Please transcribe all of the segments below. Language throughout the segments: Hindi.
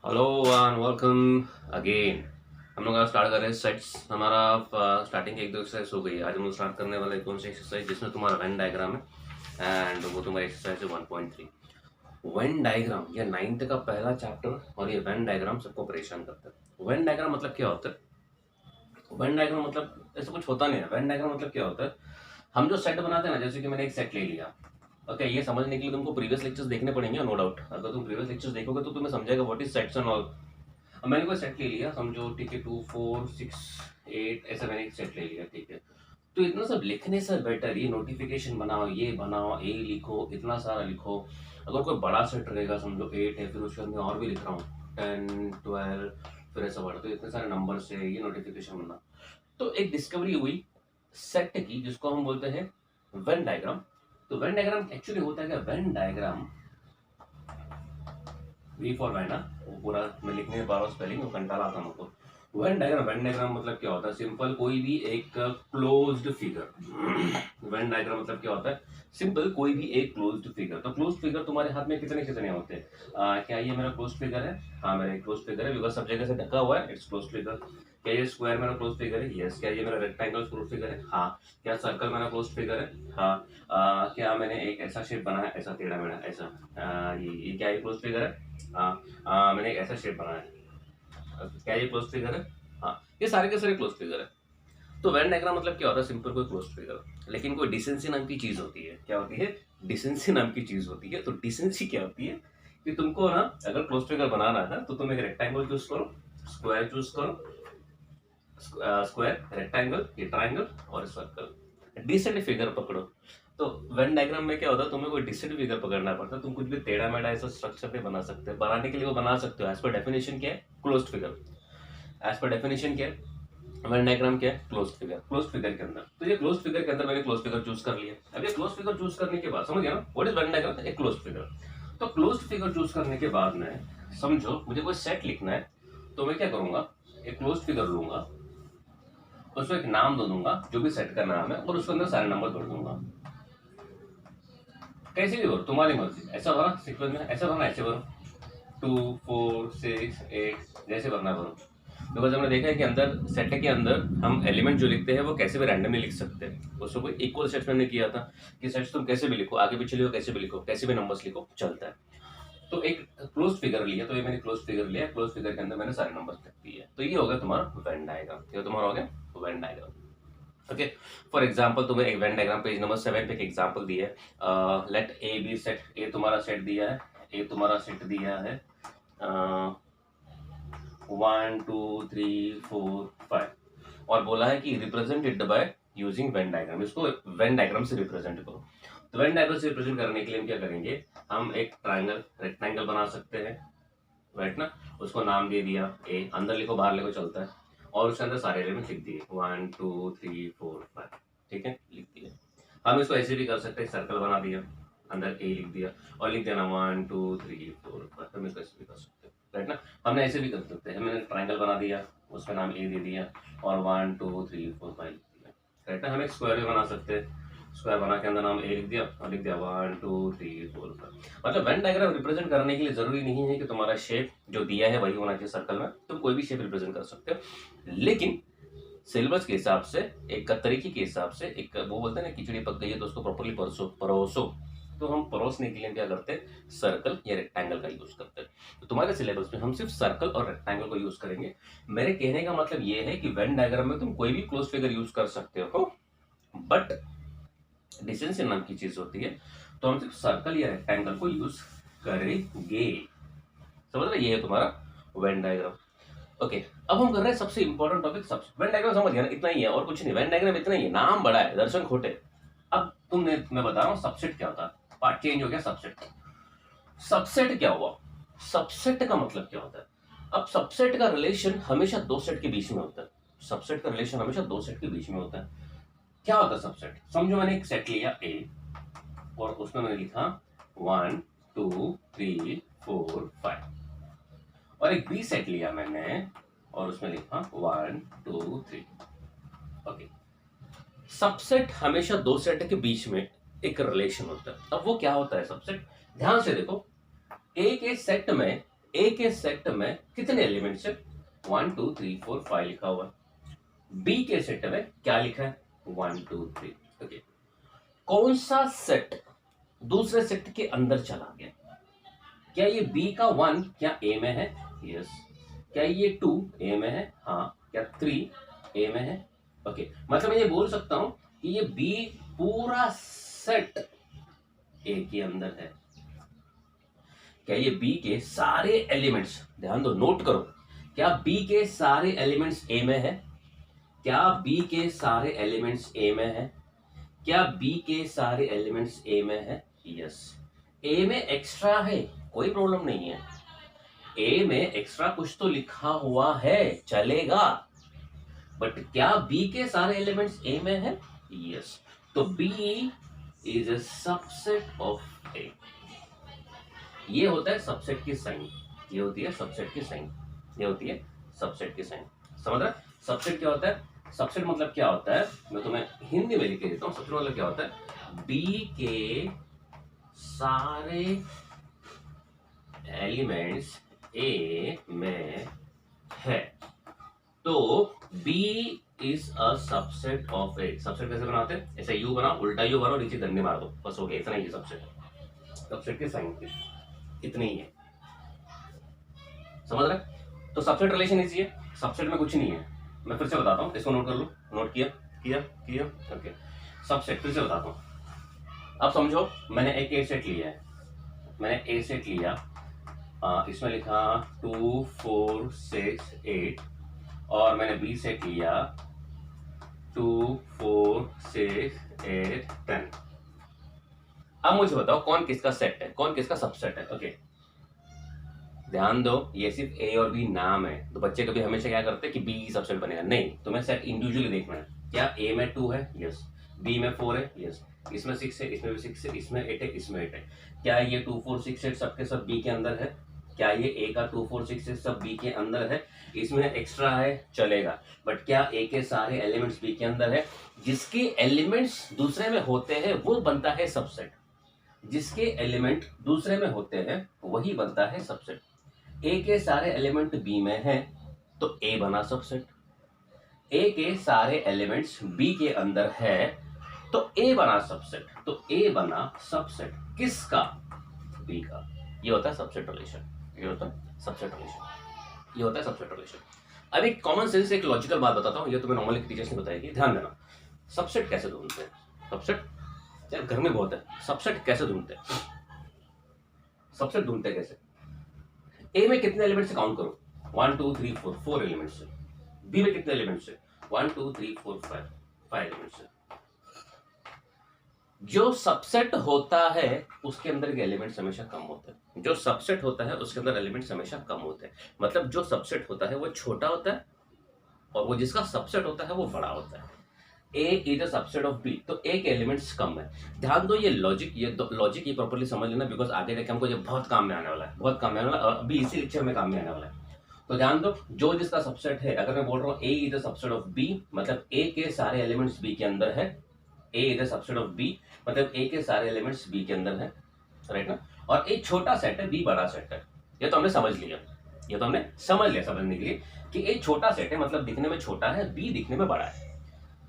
Hello and welcome again. हम लोग आज स्टार्ट कर रहे हैं सेट्स। हमारा स्टार्टिंग एक दो एक्सरसाइज हो गई है। आज हम लोग स्टार्ट करने वाले कौन सी एक्सरसाइज जिसमें तुम्हारा वेन डायग्राम है एंड वो तुम्हारी एक्सरसाइज है 1.3 वेन डायग्राम। ये नाइन्थ का पहला चैप्टर और ये वेन डायग्राम सबको परेशान करता है। वेन डायग्राम मतलब क्या होता है? वेन डायग्राम मतलब ऐसा कुछ होता नहीं है। वेन डायग्राम मतलब क्या होता है? हम जो सेट बनाते हैं ना, जैसे कि मैंने एक सेट ले लिया। ओके ये समझने के लिए तुमको प्रीवियस लेक्चर्स देखने पड़ेंगे, नो डाउट। अगर तुम प्रीवियस लेक्चर्स देखोगे तो तुम्हें समझाएगा what is sets and all. अब मैंने कोई सेट ले लिया, समझो ठीक है, 2 4 6 8 ऐसा मैंने एक सेट ले लिया, ठीक है। तो इतना सब लिखने से बेटर ये नोटिफिकेशन बनाओ, ये बनाओ, ए लिखो, इतना सारा लिखो। अगर कोई बड़ा सेट रहेगा, समझो 8 है, फिर उसके बाद मैं और भी लिख रहा हूँ 10 12, फिर ऐसा बढ़ा, तो इतने सारे नंबर से ये नोटिफिकेशन बना। तो एक डिस्कवरी हुई सेट की जिसको हम बोलते हैं वेन डायग्राम। तो वेन डायग्राम एक्चुअली होता है क्या? वेन डायग्राम, वी फॉर वैना, वो पूरा मैं लिखने में बार स्पेलिंग वो कंटाल आता मुझको। वेन डायग्राम मतलब क्या होता है? सिंपल कोई भी एक क्लोज्ड फिगर। वेन डायग्राम मतलब क्या होता है? सिंपल कोई भी एक क्लोज्ड फिगर। तो क्लोज्ड फिगर तुम्हारे हाथ में कितने कितने होते हैं? क्या ये मेरा क्लोज्ड फिगर है? हाँ मेरा एक क्लोज्ड फिगर है, बिकॉज सब जगह से ढका हुआ है, इट्स क्लोज्ड फिगर। क्या ये स्क्वायर मेरा क्लोज्ड फिगर है? यस। क्या ये मेरा रेक्टेंगल क्लोज्ड फिगर है? हाँ। क्या सर्कल मेरा क्लोज्ड फिगर है? हाँ। क्या मैंने एक ऐसा शेप बनाया, ऐसा टेढ़ा मेढ़ा ऐसा, ये क्या ये क्लोज्ड फिगर है? मैंने एक ऐसा शेप बनाया है, क्या ये क्लोज फिगर है? हाँ। ये सारे के सारे क्लोज फिगर है। तो वेन डायग्राम मतलब क्या होता है? सिंपल कोई क्लोज फिगर, लेकिन कोई डिसेंसी नाम की चीज होती है। क्या होती है? डिसेंसी नाम की चीज होती है। तो डिसेंसी क्या होती है कि तुमको ना अगर क्लोज फिगर बनाना है तो तुम एक रेक्टेंगल चूज करो, स्क्वायर चूज करो, स्क्वायर, रेक्टेंगल, ये ट्राइंगल और सर्कल, डिसेंट फिगर पकड़ो। तो वेन डायग्राम में क्या होता है? तुम्हें कोई डिसेंट फिगर पकड़ना पड़ता है। तुम कुछ भी टेढ़ा मेढ़ा ऐसा स्ट्रक्चर पे बना सकते हो। बनाने के लिए वो बना सकते हो। एज पर डेफिनेशन क्या है? Closed figure. As per definition क्या है? वेन डायग्राम क्या है? Closed figure. क्लोज्ड फिगर के अंदर, तो ये क्लोज्ड फिगर के अंदर मैंने क्लोज्ड फिगर चूज कर लिया। अब ये क्लोज्ड फिगर चूज करने के बाद समझ गया ना व्हाट इज वेन डायग्राम? एक क्लोज्ड फिगर। तो क्लोज्ड फिगर चूज करने के बाद में समझो मुझे कोई सेट लिखना है, तो मैं क्या करूंगा? एक क्लोज्ड फिगर लूंगा, उसमें एक नाम दे दूंगा जो भी सेट का नाम है, और उसके अंदर सारे नंबर जोड़ दूंगा। कैसे भी भरो, तुम्हारी मर्जी। ऐसा भरा सीक्वेंस में, ऐसा भरना, ऐसे भरो, 2 4 6 8 जैसे भरना भरो। बिकॉज हमने देखा है कि अंदर सेट के अंदर हम एलिमेंट जो लिखते हैं वो कैसे भी रैंडमली लिख सकते हैं। उसको कोई इक्वल सेट्स में हमने किया था कि सेट्स तुम कैसे भी लिखो, आगे पीछे लिखो, कैसे भी लिखो, कैसे भी नंबर्स लिखो, चलता है। तो एक क्लोज फिगर लिया, तो ये मैंने क्लोज फिगर लिया, क्लोज फिगर के अंदर मैंने सारे नंबर्स लिख दिए। तो ये हो गया तुम्हारा वेन डायग्राम। ये तुम्हारा हो गया Venn diagram. Okay, for example तुम्हें एक वेन डायग्राम पेज नंबर 7 पे एक एग्जाम्पल दिया है। लेट ए बी सेट, ए तुम्हारा सेट दिया है, ए तुम्हारा सेट दिया है 1 2 3 4 5, और बोला है कि represent it by using Venn diagram. इसको वेन डायग्राम से रिप्रेजेंट करो। तो वेन डायग्राम से रिप्रेजेंट करने के लिए हम क्या करेंगे? हम एक ट्राइंगल रेक्टेंगल बना सकते हैं, राइट ना। उसको नाम दे दिया ए, अंदर लिखो बाहर लिखो चलता है, और उसके अंदर सारे एलिमेंट लिख दिए 1 2 3 4 5, ठीक है, लिख दिए। हम इसको ऐसे भी कर सकते हैं, सर्कल बना दिया, अंदर ए लिख दिया और लिख देना 1 2 3 4 5। हम इसको ऐसे भी कर सकते हैं, राइट ना। हमने ऐसे भी कर सकते हैं, हमने ट्राइंगल बना दिया, उसका नाम ए दे दिया और 1 2 3 4 5 लिख दिया, राइट ना। हम एक स्क्वायर भी बना सकते हैं, स्क्वायर बना के अंदर नाम ए लिख दिया और लिख दिया 1 2 3 4 5। मतलब वेन डायग्राम रिप्रेजेंट करने के लिए जरूरी नहीं है कि तुम्हारा शेप जो दिया है वही होना चाहिए सर्कल में। तुम कोई भी शेप रिप्रेजेंट कर सकते हो, लेकिन सिलेबस के हिसाब से, एक तरीके के हिसाब से, एक वो बोलते हैं ना खिचड़ी पक गई है तो उसको प्रॉपरली परोसो परोसो। तो हम परोसने के लिए क्या करते हैं? सर्कल या रेक्टेंगल का यूज करते हैं। तो तुम्हारे सिलेबस में हम सिर्फ सर्कल और रेक्टेंगल को यूज करेंगे। मेरे कहने का मतलब ये है कि वेन डायग्राम में तुम कोई भी क्लोज फिगर यूज कर सकते हो, बट डिस्टेंस नाम की चीज होती है, तो हम सिर्फ सर्कल या रेक्टेंगल को यूज करेंगे। समझ रहे? ये है तुम्हारा वेन डायग्राम। ओके, अब हम कर रहे हैं सबसे इंपॉर्टेंट टॉपिक। सब वेन डायग्राम समझ गया ना, इतना ही है और कुछ नहीं। वेन डायग्राम इतना ही है, नाम बड़ा है, दर्शन खोटे। अब तुमने, मैं बता रहा हूँ सबसेट क्या होता है। पार्ट चेंज हो गया, सबसेट। सबसेट क्या हुआ? सबसेट का मतलब क्या होता है? अब सबसेट का रिलेशन हमेशा दो सेट के बीच में होता है। सबसेट का रिलेशन हमेशा दो सेट के बीच में होता है। क्या होता है सबसेट? समझो मैंने एक सेट लिया ए, और उसमें मैंने लिखा 1 2 3 4 5, और एक बी सेट लिया मैंने और उसमें लिखा 1 2 3। ओके, सबसेट हमेशा दो सेट के बीच में एक रिलेशन होता है। अब वो क्या होता है सबसेट? ध्यान से देखो, ए के सेट में ए के सेट में कितने एलिमेंट्स है? 1 2 3 4 5 लिखा हुआ है। बी के सेट में क्या लिखा है? 1 2 3। ओके, कौन सा सेट दूसरे सेट के अंदर चला गया? क्या ये बी का 1 क्या ए में है? यस। क्या ये 2 ए में है? हाँ। क्या 3 ए में है? ओके, मतलब मैं ये बोल सकता हूं कि ये बी पूरा सेट ए के अंदर है। क्या ये बी के सारे एलिमेंट्स, ध्यान दो, नोट करो, क्या बी के सारे एलिमेंट्स ए में है? क्या बी के सारे एलिमेंट्स ए में है? क्या बी के सारे एलिमेंट्स ए में है? यस। ए में एक्स्ट्रा है, कोई प्रॉब्लम नहीं है। ए में एक्स्ट्रा कुछ तो लिखा हुआ है, चलेगा, बट क्या बी के सारे एलिमेंट्स ए में है? यस। तो B is a subset of A. ये होता है सबसेट की साइन, ये होती है सबसेट की साइन, ये होती है सबसेट की साइन। समझ रहे? सबसेट क्या होता है? सबसेट मतलब क्या होता है, मैं तुम्हें हिंदी में लिख के देता हूं। सबसेट मतलब क्या होता है? बी के सारे एलिमेंट्स ए में है तो B is a subset of A. Subset कैसे बनाते हैं? ऐसे यू बनाओ, उल्टा यू बनाओ, नीचे गन्ने मार दो, बस हो गया, इतना ही सबसेट। सबसेट के साइन इतनी ही है, समझ रहे? तो सबसेट रिलेशन इजी है, सबसेट में कुछ नहीं है। मैं फिर से बताता हूँ, इसको नोट कर लो। नोट किया किया किया ओके। सबसेट फिर से बताता हूँ। अब समझो, मैंने एक ए सेट लिया है, मैंने ए सेट लिया, इसमें लिखा 2 4 6 8, और मैंने बी सेट लिया 2 4 6 8 10। अब मुझे बताओ कौन किसका सेट है, कौन किसका सबसेट है? ओके, ध्यान दो, ये सिर्फ ए और बी नाम है, तो बच्चे कभी हमेशा क्या करते हैं कि बी सबसेट बनेगा, नहीं, तुम्हें सेट इंडिविजुअली देखना है। क्या ए में 2 है? यस। बी में 4 है? यस। इसमें 6 है, इसमें भी 6 है, इसमें 8 है, इसमें 8 है। क्या ये 2 4 6 8 सबके सब बी के अंदर है? क्या ये ए का 2 4 6 8 सब बी के अंदर है? इसमें एक्स्ट्रा है, चलेगा, बट क्या ए के सारे एलिमेंट्स बी के अंदर है? जिसके एलिमेंट्स दूसरे में होते हैं वो बनता है सबसेट, जिसके एलिमेंट दूसरे में होते हैं वही बनता है सबसेट। ए के सारे एलिमेंट बी में हैं तो ए बना सबसेट। ए के सारे एलिमेंट्स बी के अंदर है तो ए बना सबसेट, तो ए बना सबसेट किसका? बी का। ये होता है सबसेट रिलेशन, ये होता है सबसेट रिलेशन, ये होता है सबसेट रिलेशन। अब एक कॉमन सेंस, एक लॉजिकल बात बताता हूँ, ये तुम्हें नॉर्मली टीचर्स ने बताएगी, ध्यान देना। सबसेट कैसे ढूंढते हैं? सबसेट यार घर में बहुत है, सबसेट कैसे ढूंढते हैं? सबसेट ढूंढते कैसे? ए में कितने एलिमेंट्स से काउंट करो? 1 2 3 4, 4 एलिमेंट्स से। बी में कितने एलिमेंट्स से? 1 2 3 4 5, 5 एलिमेंट्स से। जो सबसेट होता है उसके अंदर के एलिमेंट्स हमेशा कम होते हैं, जो सबसेट होता है उसके अंदर एलिमेंट्स हमेशा कम होते हैं। मतलब जो सबसेट होता है वो छोटा होता है और वो जिसका सबसेट होता है वो बड़ा होता है। A is a subset of B, तो ए के एलिमेंट्स कम है। ध्यान दो, ये लॉजिक ये प्रॉपर्ली समझ लेना, बिकॉज आगे जाके हमको ये बहुत काम में आने वाला है, बहुत काम में आने वाला है, और अभी इसी लेक्चर में काम में आने वाला है। तो ध्यान दो, जो जिसका सबसेट है, अगर मैं बोल रहा हूँ A is a subset of B, मतलब ए के सारे एलिमेंट्स बी के अंदर है। A is a subset of B मतलब ए के सारे एलिमेंट्स बी के अंदर है, राइट ना? और ए छोटा सेट है, बी बड़ा सेट है। ये तो हमने समझ लिया, ये तो हमने समझ लिया समझने के लिए कि ए छोटा सेट है, मतलब दिखने में छोटा है, बी दिखने में बड़ा है।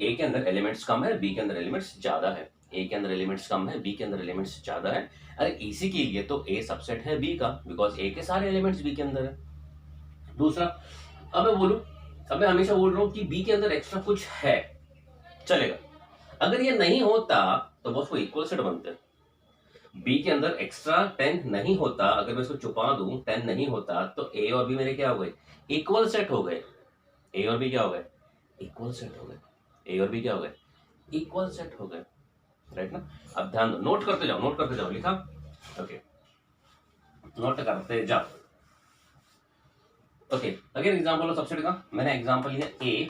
ए के अंदर एलिमेंट्स कम है, बी के अंदर एलिमेंट्स ज्यादा है। ए के अंदर एलिमेंट्स कम है, बी के अंदर एलिमेंट्स ज्यादा है। अरे इसी के लिए तो ए सबसेट है बी का, बिकॉज ए के सारे एलिमेंट्स बी के अंदर है। दूसरा, अब मैं बोलूं, अब मैं हमेशा बोल रहा हूं कि बी के अंदर एक्स्ट्रा कुछ है, चलेगा। अगर ये नहीं होता तो बस वो इक्वल सेट बनते हैं। बी के अंदर एक्स्ट्रा 10 नहीं होता, अगर मैं इसको छुपा दूं 10 नहीं होता, तो ए और बी मेरे क्या हो गए? इक्वल सेट हो गए। ए और बी क्या हो गए? इक्वल सेट हो गए। ए और बी क्या हो गए? इक्वल सेट हो गए, राइट ना? अब ध्यान दो, नोट करते जाओ, नोट करते जाओ, लिखा? ओके, नोट करते जाओ। Okay, again example of subset का मैंने एग्जांपल लिया ए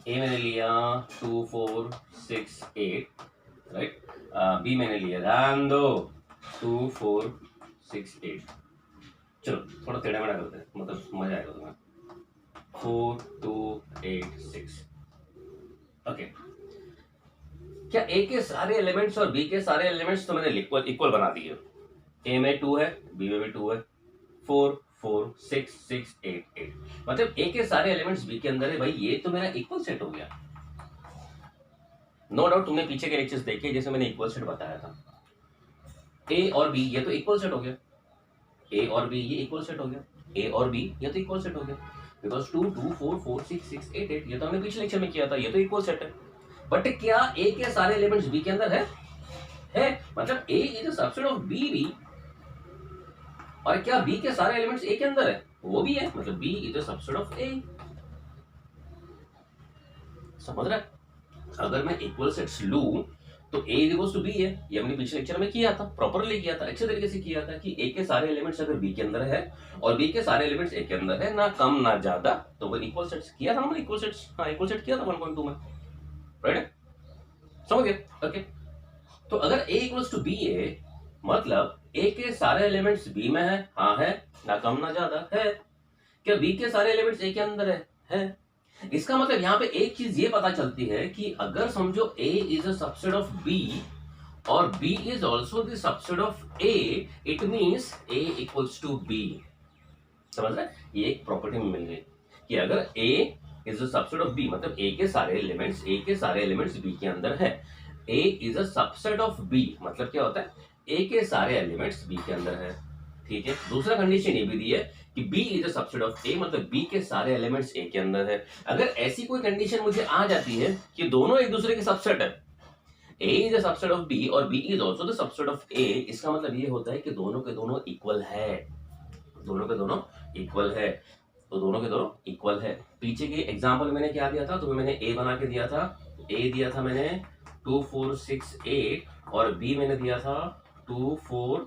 मैंने लिया 2 4 6 8, राइट? बी मैंने लिया, ध्यान दो, 2 4 6 8। चलो थोड़ा टेढ़ा मेढ़ा करते हैं, मतलब मजा आएगा तुम्हें। 4 2 8 6। ओके, क्या ए के सारे एलिमेंट्स और बी के सारे एलिमेंट्स तो मैंने इक्वल बना दिए। ए में 2 है, बी में भी 2 है, 4 4 6 6 8 8, मतलब ए के सारे एलिमेंट्स बी के अंदर है भाई, ये तो मेरा इक्वल सेट हो गया। नो डाउट तुमने पीछे के लेक्चर्स देखे जैसे मैंने इक्वल सेट बताया था, ए और बी ये तो इक्वल सेट हो गया, ए और बी ये इक्वल सेट हो गया, ए और बी ये तो इक्वल सेट हो गया, बिकॉज 2 2 4 4 6 6 8 8 ये तो हमने पिछले लेक्चर में किया था, ये तो इक्वल सेट है। बट क्या ए के सारे एलिमेंट्स बी के अंदर है, मतलब A is a subset of B भी, और क्या बी के सारे एलिमेंट्स ए के अंदर है, वो भी है, मतलब B is a subset of A. समझ रहा है? अगर मैं इक्वल सेट्स लूं तो a इक्वल्स टू b है, ये हमने पिछले लेक्चर में किया था, प्रॉपरली किया था, अच्छे तरीके से किया था कि a के सारे एलिमेंट्स अगर b के अंदर है और b के सारे एलिमेंट्स a के अंदर है, ना कम ना ज्यादा, तो वो इक्वल सेट्स किया था हमने, इक्वल सेट्स, हाँ इक्वल सेट किया था 1.2 में, राइट? समझ गए? ओके, तो अगर a इक्वल्स टू b है मतलब a के सारे एलिमेंट्स b में है, हाँ है, ना कम ना ज्यादा है। क्या b के सारे एलिमेंट्स a के अंदर है। इसका मतलब यहाँ पे एक चीज ये पता चलती है कि अगर समझो a is a subset of b और b is also the subset of a, it means a equals to b। समझ रहे? ये एक प्रॉपर्टी में मिल गई कि अगर a is a subset of b मतलब a के सारे एलिमेंट्स b के अंदर है, a is a subset of b मतलब क्या होता है, a के सारे एलिमेंट्स b के अंदर है। ठीक है, दूसरा कंडीशन ये भी दी है कि b is a subset of a मतलब b के सारे एलिमेंट्स a के अंदर है। अगर ऐसी कोई कंडीशन मुझे आ जाती है कि दोनों एक दूसरे के सबसेट है, a is a subset of b और b is also the subset of a, इसका मतलब ये होता है कि दोनों के दोनों इक्वल है, दोनों के दोनों इक्वल है, तो दोनों के दोनों इक्वल है। पीछे के एग्जांपल मैंने क्या दिया था, तुम्हें मैंने a बना के दिया था, a दिया था मैंने 2 4 6 8 और b मैंने दिया था 2 4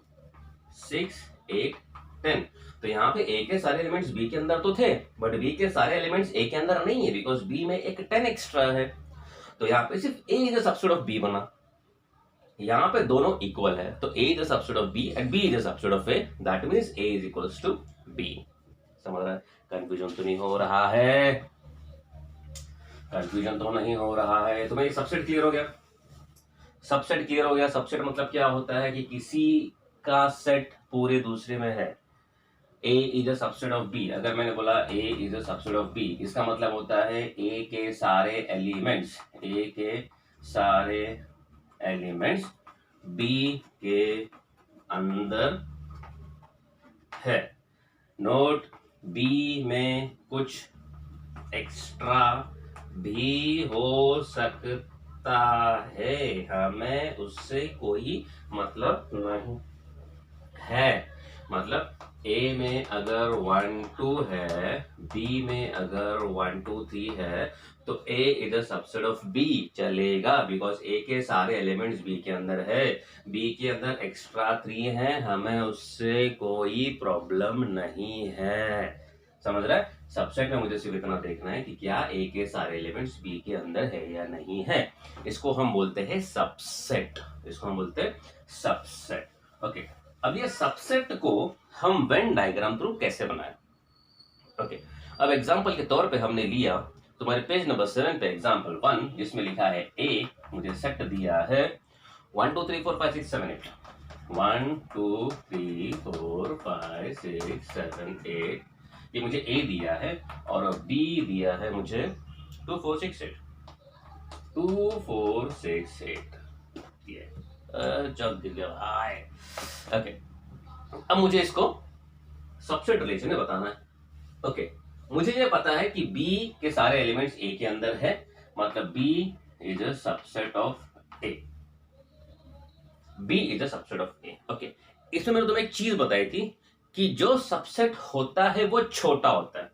6 8 10। तो यहाँ पे a के सारे एलिमेंट्स b के अंदर तो थे, बट b के सारे एलिमेंट्स a के अंदर नहीं है, बिकॉज b में एक 10 एक्स्ट्रा है। तो यहाँ पे सिर्फ a is a subset of b बना, यहाँ पे दोनों इक्वल है, तो a is a subset of b and b is a subset of a, that means a is equals to b। समझ रहा है? कंफ्यूजन तो नहीं हो रहा है? कंफ्यूजन तो नहीं हो रहा है? तुम्हें ये सबसेट क्लियर हो गया? सबसेट क्लियर हो गया? सबसेट मतलब क्या होता है कि किसी का सेट पूरे दूसरे में है, a is a subset of b। अगर मैंने बोला a is a subset of b, इसका मतलब होता है a के सारे एलिमेंट्स, a के सारे एलिमेंट्स b के अंदर है। नोट, b में कुछ एक्स्ट्रा भी हो सकता है, हमें उससे कोई मतलब नहीं है। मतलब a में अगर 1 2 है, b में अगर 1 2 3 है, तो a is a subset of b चलेगा, बिकॉज a के सारे एलिमेंट्स b के अंदर है, b के अंदर एक्स्ट्रा 3 है, हमें उससे कोई प्रॉब्लम नहीं है। समझ रहा है? सबसेट में मुझे सिर्फ इतना देखना है कि क्या a के सारे एलिमेंट्स b के अंदर है या नहीं है। इसको हम बोलते हैं सबसेट, इसको हम बोलते हैं सबसेट। ओके, अब ये सबसेट को हम वेन डायग्राम थ्रू कैसे बनाएं? ओके, अब एग्जांपल के तौर पे हमने लिया तुम्हारे पेज नंबर 7 पे एग्जांपल 1, जिसमें लिखा है a, मुझे सेट दिया है 1 2 3 4 5 6 7 8, 1 2 3 4 5 6 7 8, ये मुझे a दिया है, और b दिया है मुझे 2 4 6 8, 2 4 6 8 ये जब दिया भाई। ओके, अब मुझे इसको सबसेट रिलेशन में बताना है। ओके, मुझे ये पता है कि b के सारे एलिमेंट्स a के अंदर है, मतलब b is a subset of a, b is a subset of a। Okay, इसमें मैंने तुम्हें एक चीज बताई थी कि जो सबसेट होता है वो छोटा होता है,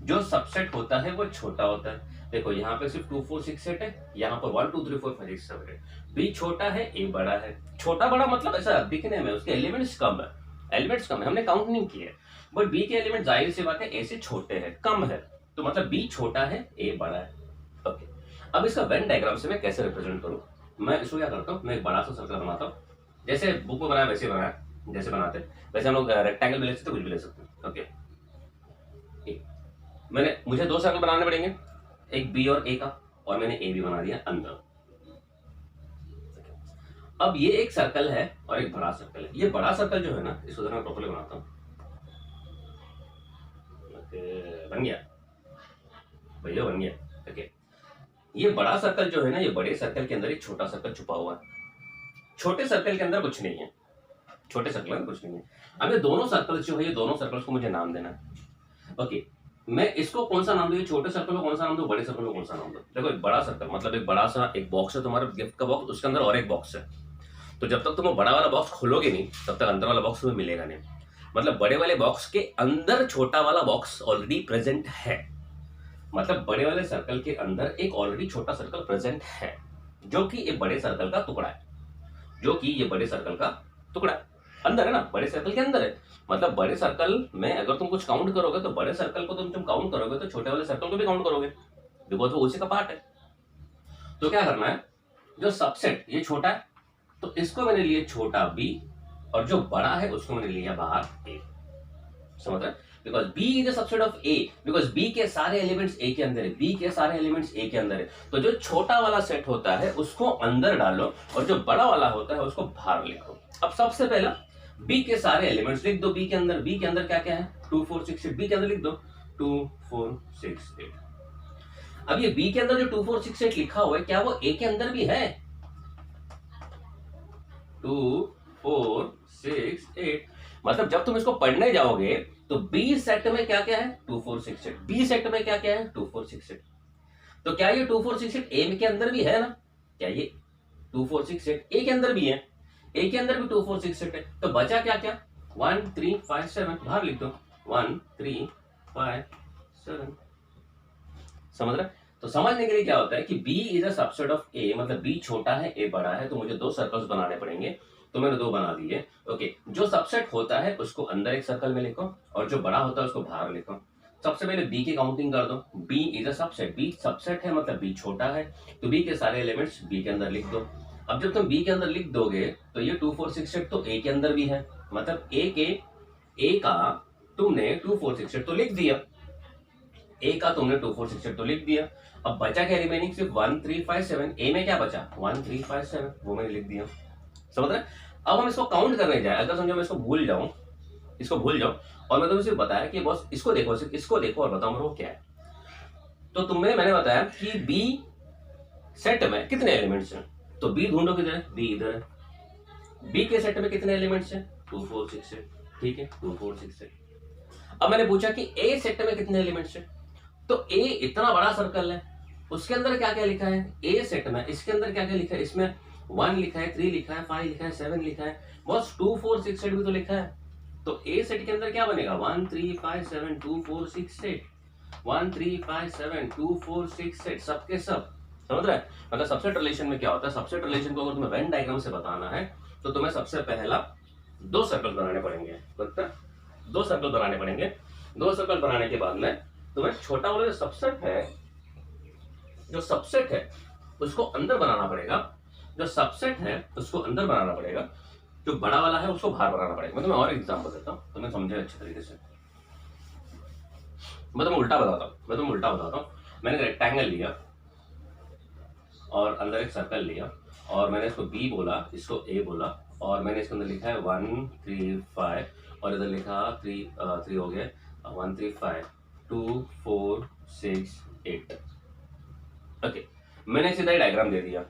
जो सबसेट होता है वो छोटा होता है। देखो यहाँ पे सिर्फ 2 4 6 8 है, यहाँ पर 1 2 3 4 5 6 7 8, b छोटा है a बड़ा है। छोटा बड़ा मतलब ऐसा दिखने में उसके एलिमेंट्स कम है, एलिमेंट्स कम है, हमने काउंट नहीं किए, बट b के एलिमेंट जाहिर सी बात है a से छोटे हैं, कम है, तो मतलब b छोटा है a बड़ा है। ओके, अब इसका वेन डायग्राम से मैं कैसे रिप्रेजेंट करूं? मैं इसको क्या करता हूं, मैं एक बड़ा सा सर्कल बनाता हूं, जैसे बुक में बनाया वैसे बनाया, जैसे बनाते हैं वैसे हम लोग रेक्टेंगल भी ले सकते, कुछ भी ले सकते हैं। ओके, मुझे 2 सर्कल बनाने पड़ेंगे, एक बी और ए का, और मैंने ए भी बना दिया अंदर। अब ये एक सर्कल है और एक बड़ा सर्कल है, ये बड़ा सर्कल जो है ना, इसको जरा मैं प्रॉपर्ली बनाता हूं। बन गया भैया, बन गया। ओके, ये बड़ा सर्कल जो है ना, ये बड़े सर्कल के अंदर एक छोटा सर्कल छुपा हुआ है। छोटे सर्कल के अंदर कुछ नहीं है, छोटे सर्कल में कुछ नहीं है। अब ये दोनों सर्कल्स जो है, ये दोनों सर्कल्स को मुझे नाम देना है। ओके, मैं इसको कौन सा नाम दूं, छोटे सर्कल को कौन सा नाम दूं, बड़े सर्कल को कौन सा नाम दूं? देखो, एक बड़ा सर्कल मतलब एक बड़ा सा एक बॉक्स है तुम्हारा गिफ्ट का बॉक्स, उसके अंदर और एक बॉक्स है। तो जब तक तुम वो बड़ा वाला बॉक्स खोलोगे नहीं, तब तक अंदर वाला बॉक्स तुम्हें मिलेगा नहीं। मतलब बड़े वाले बॉक्स के अंदर छोटा वाला बॉक्स ऑलरेडी प्रेजेंट है। मतलब बड़े वाले सर्कल के अंदर एक ऑलरेडी छोटा सर्कल प्रेजेंट है, जो कि एक बड़े सर्कल का टुकड़ा है, जो कि ये बड़े सर्कल का टुकड़ा है, अंदर है ना, बड़े सर्कल के अंदर है। मतलब बड़े सर्कल में अगर तुम कुछ काउंट करोगे तो बड़े सर्कल को तुम काउंट करोगे तो छोटे वाले सर्कल को भी काउंट करोगे, बिकॉज वो उसी का पार्ट है। तो क्या करना है, जो सबसेट ये छोटा है तो इसको मैंने लिया छोटा b, और जो बड़ा है उसको मैंने लिया बाहर a। समझ रहे? Because b is the subset of a, because b के सारे एलिमेंट्स a के अंदर है, b के सारे एलिमेंट्स a के अंदर है। तो जो छोटा वाला सेट होता है उसको अंदर डालो और जो बड़ा वाला होता है उसको बाहर लिखो। अब सबसे पहला b के सारे एलिमेंट्स लिख दो b के अंदर। b के अंदर क्या क्या है, 2 4 6 8, b के अंदर लिख दो 2 4 6 8। अब ये b के अंदर जो 2 4 6 8 लिखा हुआ है, क्या वो a के अंदर भी है? 2 4 6 8। मतलब जब तुम इसको पढ़ने जाओगे तो बी सेट में क्या क्या है, 2 4 6 8। बी सेट में क्या क्या है, 2 4 6 8। तो क्या ये 2 4 6 8 ए के अंदर भी है ना? क्या ये 2 4 6 8 ए के अंदर भी है? ए के अंदर भी 2 4 6 8 है। तो बचा क्या क्या, 1 3 5 7, बाहर लिख दो 1 3 5 7। समझ रहे? तो समझने के लिए क्या होता है कि b is a subset of a, मतलब b छोटा है a बड़ा है, तो मुझे दो सर्कल्स बनाने पड़ेंगे। तो मैंने दो बना दिए। ओके, जो सबसेट होता है उसको अंदर एक सर्कल में लिखो और जो बड़ा होता है उसको बाहर लिखो। सबसे पहले b की काउंटिंग कर दो। b is a subset, b subset है मतलब b छोटा है, तो b के सारे एलिमेंट्स b के अंदर लिख दो। अब जब तुम b के अंदर लिख दोगे तो ये 2 4 6 8 तो a के अंदर भी है, मतलब a का तुमने 2 4 6 8 तो लिख दिया, a का तुमने 2 4 6 8 तो लिख दिया। अब बचा क्या रिमेनिंग, सिर्फ 1 3 5 7। a में क्या बचा, 1 3 5 7, वो मैंने लिख दिया। समझ रहे? अब हम इसको काउंट करने जाए, अगर समझो मैं इसको भूल जाऊं और मैं तुम्हें सिर्फ बताया कि बॉस इसको देखो, सिर्फ इसको देखो और बताओ मेरे को क्या है, तो मैंने बताया कि b सेट में कितने एलिमेंट्स हैं, तो b ढूंढो किधर है, b इधर है। b के सेट में कितने एलिमेंट्स हैं, 2 4 6 8, ठीक है 2 4 6 8। अब मैंने पूछा कि a सेट में कितने एलिमेंट्स हैं, तो a इतना बड़ा सर्कल है, उसके अंदर क्या क्या लिखा है, a सेट में इसके अंदर क्या क्या लिखा है, इसमें 1 लिखा है, 3 लिखा है, 5 लिखा है, 7 लिखा है, बस 2 4 6 8 भी तो लिखा है। तो a सेट के अंदर क्या बनेगा, 1 3 5 7 2 4 6 8, 1 3 5 7 2 4 6 8, सबके सब। समझ रहे? मतलब सबसेट रिलेशन में क्या होता है, सबसेट रिलेशन को अगर तुम्हें वेन डायग्राम से बताना है तो तुम्हें सबसे पहला दो सर्कल बनाने पड़ेंगे, मतलब दो सर्कल बनाने पड़ेंगे। दो सर्कल बनाने के बाद में तुम्हें छोटा वाला जो सबसेट है उसको अंदर बनाना पड़ेगा, जो सबसेट है उसको अंदर बनाना पड़ेगा, जो बड़ा वाला है उसको बाहर बनाना पड़ेगा। मैं तुम्हें और एग्जांपल देता हूं, तुम्हें समझे अच्छे तरीके से। मैं तुम्हें उल्टा बताता हूं। मैंने एक रेक्टेंगल लिया और अंदर एक सर्कल लिया और मैंने इसको b बोला, इसको a बोला, और मैंने इसके अंदर लिखा है 1 3 5 और इधर लिखा 3 हो गया 1 3 5 2 4 6 8। ओके, मैंने सीधा ही डायग्राम दे दिया।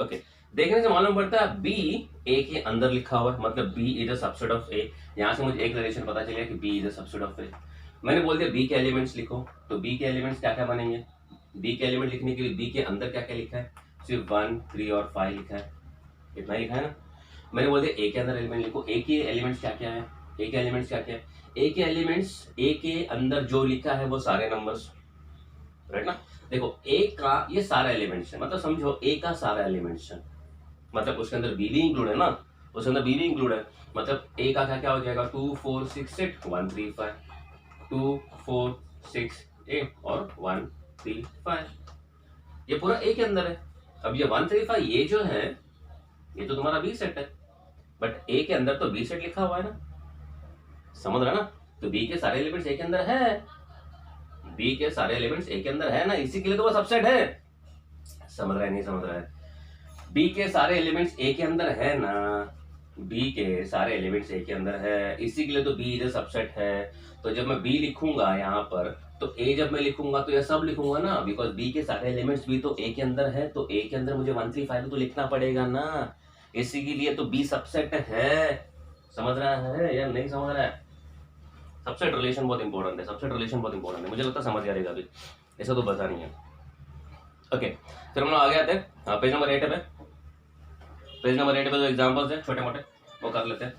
ओके, देखने से मालूम पड़ता है b a के अंदर लिखा हुआ है, मतलब b is a subset of a। यहाँ से मुझे एक रिलेशन पता चलेगा कि b is a subset of a। मैंने बोल दिया b के एलिमेंट्स लिखो, तो b के एलिमेंट्स क्या क्या बनेंगे, b के एलिमेंट लिखने के लिए b के अंदर क्या क्या लिखा है, सिर्फ 1 3 और 5 लिखा है, इतना लिखा है ना। मैंने बोल दिया a के अंदर एलिमेंट लिखो, a के एलिमेंट्स क्या क्या है, a के एलिमेंट्स क्या क्या है, a के एलिमेंट्स a के अंदर जो लिखा है वो सारे नंबर्स, राइट ना। देखो a का ये सारा एलिमेंट्स है, मतलब समझो a का सारा एलिमेंट्स है, मतलब उसके अंदर b भी इंक्लूड है ना, उसके अंदर b भी इंक्लूड है, मतलब a का क्या क्या हो जाएगा 2 4 6 8 1 3 5 2 4 6 8 और 1 3 5, ये पूरा a के अंदर है। अब ये 1 3 5 ये जो है ये तो तुम्हारा b सेट है, बट a के अंदर तो b सेट लिखा हुआ है ना, समझ रहा ना। तो b के सारे एलिमेंट्स a के अंदर है, b के सारे एलिमेंट्स a के अंदर है ना, इसी के लिए तो वो सबसेट है। समझ रहा है नहीं समझ रहा है, b के सारे एलिमेंट्स a के अंदर है ना, b के सारे एलिमेंट्स a के अंदर है, इसी के लिए तो b इधर सबसेट है। तो जब मैं b लिखूंगा यहाँ पर तो ए जब मैं लिखूंगा तो ये सब लिखूंगा ना, बिकॉज बी के सारे एलिमेंट्स भी तो ए के अंदर है, तो ए के अंदर मुझे 1 3 5 तो लिखना पड़ेगा ना, इसी के लिए तो बी सबसेट है। समझ रहा है या नहीं समझ रहा है? सबसेट रिलेशन बहुत इंपॉर्टेंट है, सबसेट रिलेशन बहुत इंपॉर्टेंट है, मुझे लगता है समझ जाएगा अभी, ऐसा तो बता नहीं है। ओके, फिर हम लोग आगे आते हैं पेज नंबर 8 पे। पेज नंबर 8 पे जो एग्जांपल्स है छोटे मोटे वो कर लेते हैं।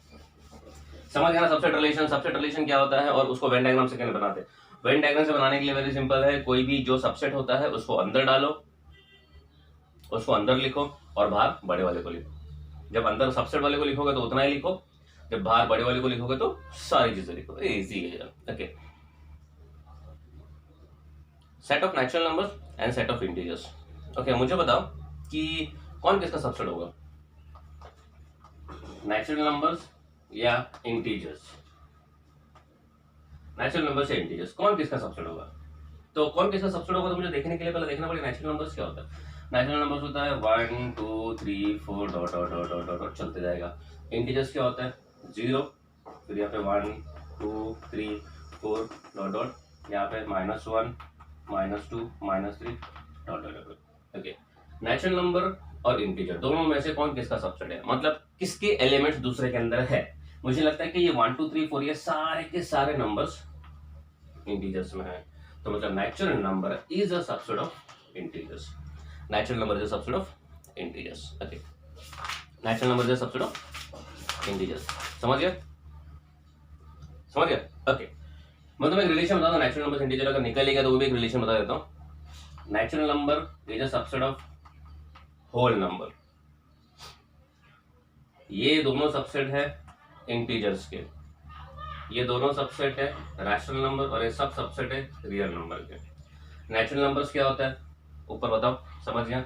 समझ गया ना सबसेट रिलेशन? सबसेट रिलेशन क्या होता है और उसको वेन डायग्राम से कैसे बनाते हैं? वेन डायग्राम से बनाने के लिए वेरी सिंपल है, कोई भी जो सबसेट होता है उसको अंदर डालो, उसको अंदर लिखो और बाहर बड़े वाले को लिखो। जब अंदर सबसेट वाले को लिखोगे तो उतना ही लिखो, जब बाहर बड़े वाले को लिखोगे तो सारी चीजें लिखो, इजी है। Okay, set of natural numbers and set of integers. Okay, मुझे बताओ कि कौन किसका सबसेट होगा, नेचुरल नंबर्स या इंटीजर्स? नेचुरल नंबर्स या इंटीजर्स, कौन किसका सबसेट होगा? तो कौन किसका सबसेट होगा तो मुझे देखने के लिए पहले देखना पड़ेगा नेचुरल नंबर्स क्या होता है। नेचुरल नंबर्स होता है 1 2 3 4 dot dot dot dot dot चलते जाएगा। इंटीजर्स क्या होता है? 0, फिर यहाँ पे 1 2 3 4 डॉट डॉट, यहाँ पे -1 -2 -3 dot dot dot. Okay, natural number और इंटीजर दोनों में से कौन किसका सबसेट है, मतलब किसके एलिमेंट्स दूसरे के अंदर है? मुझे लगता है कि ये 1 2 3 4 ये सारे के सारे नंबर्स इंटीजर्स में है, तो मतलब natural number is a subset of integers. Natural number is a subset of integers. Okay, natural number is a subset of integers. समझ गया? समझ गया? ओके, मैं तुम्हें एक रिलेशन बता दूं, नेचुरल नंबर इंटीजर अगर निकल गया तो वो भी एक रिलेशन बता देता हूं। Natural number is a subset of whole number. ये दोनों सबसेट है इंटीजर्स के, ये दोनों सबसेट है रैशनल नंबर, और ये सब सबसेट है रियल नंबर के। नेचुरल नंबर्स क्या होता है ऊपर बताओ, समझ गया?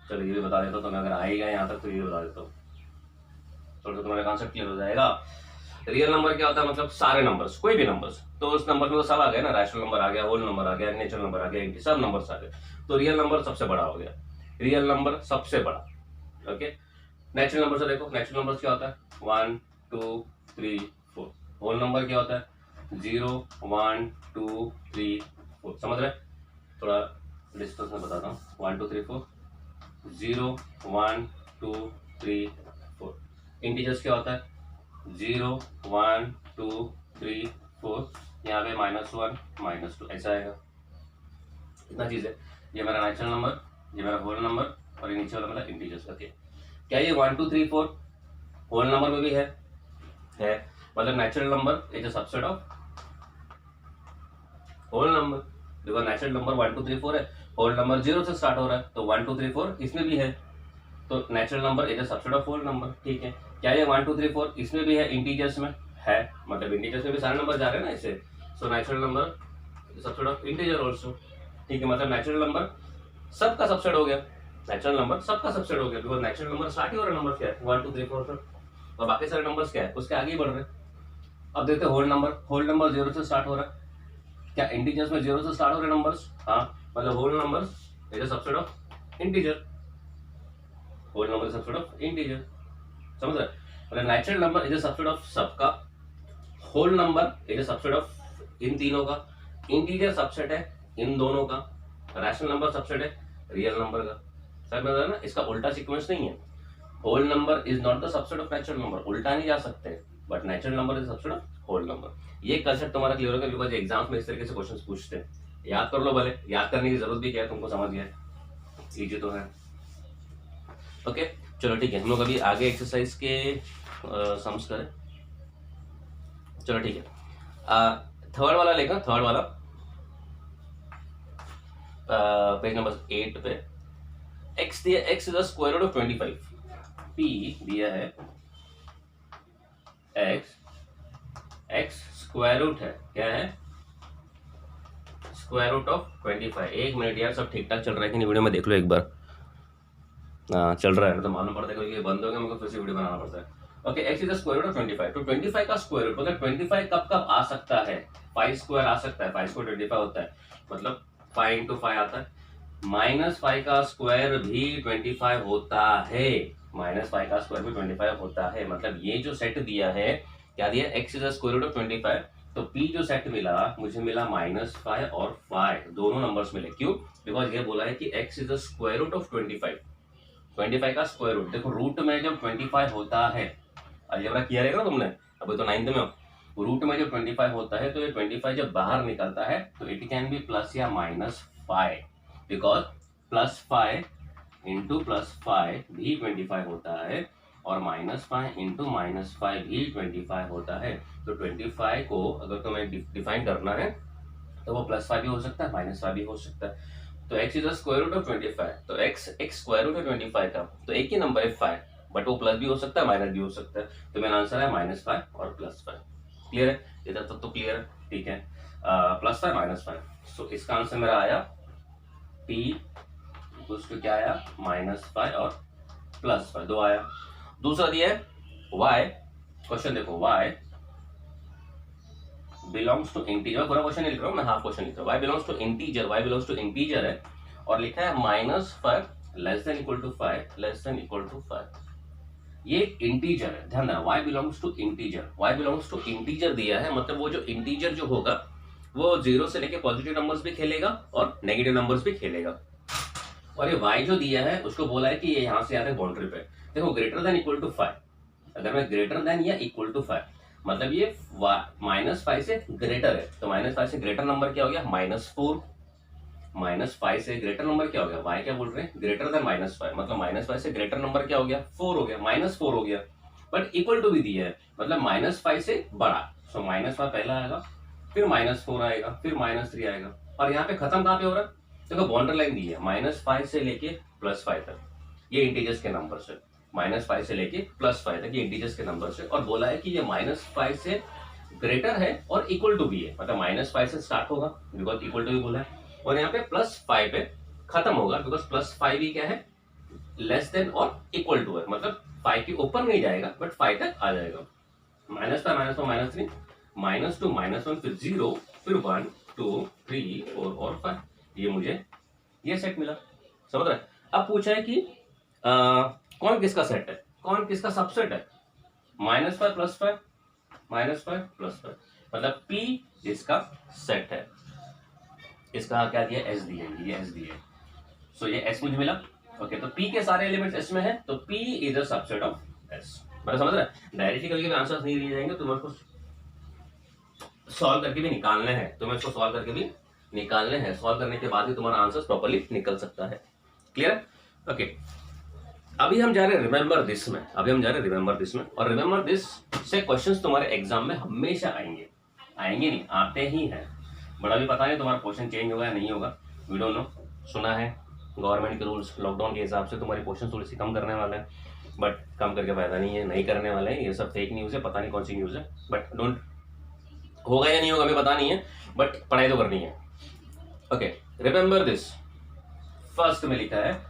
चलो ये भी बता देता हूँ, तुम्हें अगर आएगा यहाँ तक तो ये बता देता हूँ, थोड़ा सा तुम्हारा कॉन्सेप्ट क्लियर हो जाएगा। रियल नंबर क्या होता है, मतलब सारे नंबर्स, कोई भी नंबर्स, तो उस नंबर में तो सब आ गया ना, रैशनल नंबर आ गया, होल नंबर आ गया, नेचुरल नंबर आ गया, सब नंबर्स आ गए, तो रियल नंबर सबसे बड़ा हो गया, रियल नंबर सबसे बड़ा। ओके, नेचुरल नंबर से देखो, नेचुरल नंबर क्या होता है 1 2 3 4। होल नंबर क्या होता है 0 1 2 3 4। समझ रहे? थोड़ा डिस्टेंस में बताता हूँ, 1 2 3 4 0 1 2 3 4। इंटीजर्स क्या होता है 0 1 2 3 4, यहाँ पे -1 -2 ऐसा आएगा। इतना चीज है, ये मेरा नेचुरल नंबर, ये मेरा होल नंबर, और ये नीचे वाला मेरा इंटीजर्स। ओके, क्या ये 1 2 3 4 होल नंबर में भी है? मतलब natural number is a subset of whole number, because natural number 1 2 3 4 है, होल नंबर 0 से स्टार्ट हो रहा है, तो 1 2 3 4 इसमें भी है, तो natural number is a subset of whole number. ठीक है, क्या ये 1 2 3 4 इसमें भी है, इंटीजर्स में है, मतलब इंटीजर्स में भी सारे नंबर जा रहे हैं ना इसे, so natural number subset of integer also. ठीक है, मतलब नेचुरल नंबर सबका सबसेट हो गया, नेचुरल नंबर सबका सबसेट हो गया, बिकॉज नेचुरल नंबर स्टार्ट ही हो रहा नंबर क्या है 1 2 3 4 से, और बाकी सारे नंबर्स क्या है उसके आगे ही बढ़ रहे हैं। अब देखते हैं होल नंबर, होल नंबर 0 से स्टार्ट हो रहा है, क्या इंटीजर्स में 0 से स्टार्ट हो रहे नंबर्स? हाँ, मतलब whole numbers is a subset of integer, whole number is subset of integer. समझ रहे? मतलब natural number is a subset of सबका, whole number is a subset of इन तीनों का, इंटीजर सबसेट है इन दोनों का, रैशनल नंबर सबसेट है रियल नंबर का। समझ में ना? इसका उल्टा सीक्वेंस नहीं है, whole number is not the subset of natural number, उल्टा नहीं जा सकते, but natural number is subset of whole number. ये कंसेप्ट तुम्हारा क्लियर होगा, बिकॉज एग्जाम्स में इस तरीके से क्वेश्चंस पूछते हैं, याद कर लो, भले याद करने की जरूरत भी क्या है, तुमको समझ गया, इजी तो है। ओके, चलो ठीक है, हम लोग अभी आगे एक्सरसाइज के सम्स करें। चलो ठीक है, थर्ड वाला लेकर, थर्ड वाला पेज नंबर 8 पे, x दिया, x is the square root of 25, p दिया है x स्क्वायर रूट है, क्या है स्क्वायर रूट ऑफ 25। एक मिनट यार, सब ठीक ठाक चल रहा है कि नहीं, वीडियो में देख लो एक बार। हाँ चल रहा है, तो मालूम पड़ता है कि बंद हो गया, मुझे फिर से वीडियो बनाना पड़ता है। Okay, x is the square root of 25, तो 25 का स्क्वायर रूट मतलब 25 कब कब आ सकता है, 5 स्क्वायर आ सकता है, 5 स्क्वायर 25 होता है, मतलब 5 into 5 आता है, -5 का स्क्वायर भी 25 होता है, -5 का स्क्वायर भी 25 होता है, मतलब ये जो सेट दिया है, क्या दिया, x is the square root of 25, तो p जो सेट मिला मुझे मिला -5 और 5 दोनों नंबर्स मिले। क्यों? बिकॉज ये बोला है कि x is the square root of 25 का स्क्वायर रूट। देखो रूट में जब 25 होता है, अलजेब्रा किया रहेगा ना तुमने, अभी तो 9th में हो, रूट में जब 25 होता है तो ये 25 जब बाहर निकलता है तो इट कैन बी प्लस या -5, बिकॉज +5 इंटू +5 भी 25 होता है और -5 इंटू -5 भी 25 होता है। तो 25 को अगर तुम्हें डिफाइन करना है तो वो +5 भी हो सकता है, -5 भी हो सकता है। तो x is the square root of 25, तो x स्क्वायर रूट है 25 का, तो एक ही नंबर है 5, बट वो प्लस भी हो सकता है माइनस भी हो सकता है। तो मेरा आंसर है -5 और +5। क्लियर है? इधर तक तो क्लियर है, ठीक है। +5 -5, सो इसका आंसर मेरा आया p उसको क्या आया -5 और +5 दो आया। दूसरा दिया है y, क्वेश्चन देखो y बिलोंग्स टू इंटीजर, पूरा क्वेश्चन नहीं लिख रहा हूँ मैं, हाफ क्वेश्चन लिख रहा हूँ। y belongs to integer, y belongs to integer है और लिखा है -5 less than equal to 5 less than equal to 5। ये एक इंटीजर है, ध्यान देना, y belongs to integer, y belongs to integer दिया है, मतलब वो जो इंटीजर जो होगा वो 0 से लेके पॉजिटिव नंबर्स भी खेलेगा और नेगेटिव नंबर्स भी खेलेगा। और ये y जो दिया है उसको बोला है कि ये यहाँ से आ रहा है बाउंड्री पे। देखो ग्रेटर देन इक्वल टू 5, अगर मैं ग्रेटर देन या इक्वल टू 5 मतलब ये -5 से ग्रेटर है, तो -5 से ग्रेटर नंबर क्या हो गया -4, -5 से ग्रेटर नंबर क्या हो गया, y क्या बोल रहे हैं ग्रेटर देन -5, मतलब -5 से ग्रेटर नंबर क्या हो गया 4 हो गया, -4 हो गया, बट इक्वल टू भी दिया है, मतलब -5 से बड़ा। सो -5 पहला आएगा, फिर -4 आएगा, फिर -3 आएगा, और यहाँ पे खत्म कहाँ पे हो रहा है, देखो बाउंड्री लाइन दी है -5 से लेके +5 तक, ये इंटीजर्स के नंबर से, -5 से लेके +5 तक ये इंटीजर्स के नंबर से, और बोला है कि ये -5 से ग्रेटर है और इक्वल टू भी है, मतलब -5 से स्टार्ट होगा बिकॉज इक्वल टू भी बोला है, और यहाँ पे +5 पे खत्म होगा बिकॉज +5 ही क्या है लेस देन और इक्वल टू है, मतलब 5 के ऊपर नहीं जाएगा बट 5 तक आ जाएगा। -5 -4 -3 -2 -1 फिर 0 फिर 1 2 3 4 और 5, ये मुझे ये सेट मिला, समझ रहे? अब पूछा है कि कौन किसका सेट है, कौन किसका सबसेट है, -5 +5 -5 +5, मतलब p इसका सेट है। इसका क्या दिया s दिया, ये s दिया, सो ये s मुझे मिला। ओके, तो p के सारे एलिमेंट्स s में है, तो p is a subset of s। मतलब समझ रहे हैं, डायरेक्टली कभी कभी आंसर्स नहीं दिए जाएंगे, तुम्हें उसको सॉल्व करके भी निकालने हैं, तुम्हें इसको सॉल्व करके भी निकालने हैं, सॉल्व करने के बाद ही तुम्हारा आंसर प्रॉपर्ली निकल सकता है। क्लियर है? ओके, अभी हम जा रहे हैं रिमेंबर दिस में, अभी हम जा रहे हैं रिमेंबर दिस में, और रिमेंबर दिस से क्वेश्चंस तुम्हारे एग्जाम में हमेशा आएंगे, आएंगे नहीं आते ही हैं, बट अभी पता नहीं तुम्हारा क्वेश्चन चेंज होगा या नहीं होगा, वी डोंट नो। सुना है गवर्नमेंट के रूल्स लॉकडाउन के हिसाब से तुम्हारे क्वेश्चन थोड़ी सी कम करने वाले हैं, बट कम करके फायदा नहीं है, नहीं करने वाले हैं, ये सब फेक न्यूज़ है, पता नहीं कौन सी न्यूज़ है, बट डोंट, होगा या नहीं होगा हमें पता नहीं है, बट पढ़ाई तो करनी है। ओके, रिमेंबर दिस, फर्स्ट में लिखा है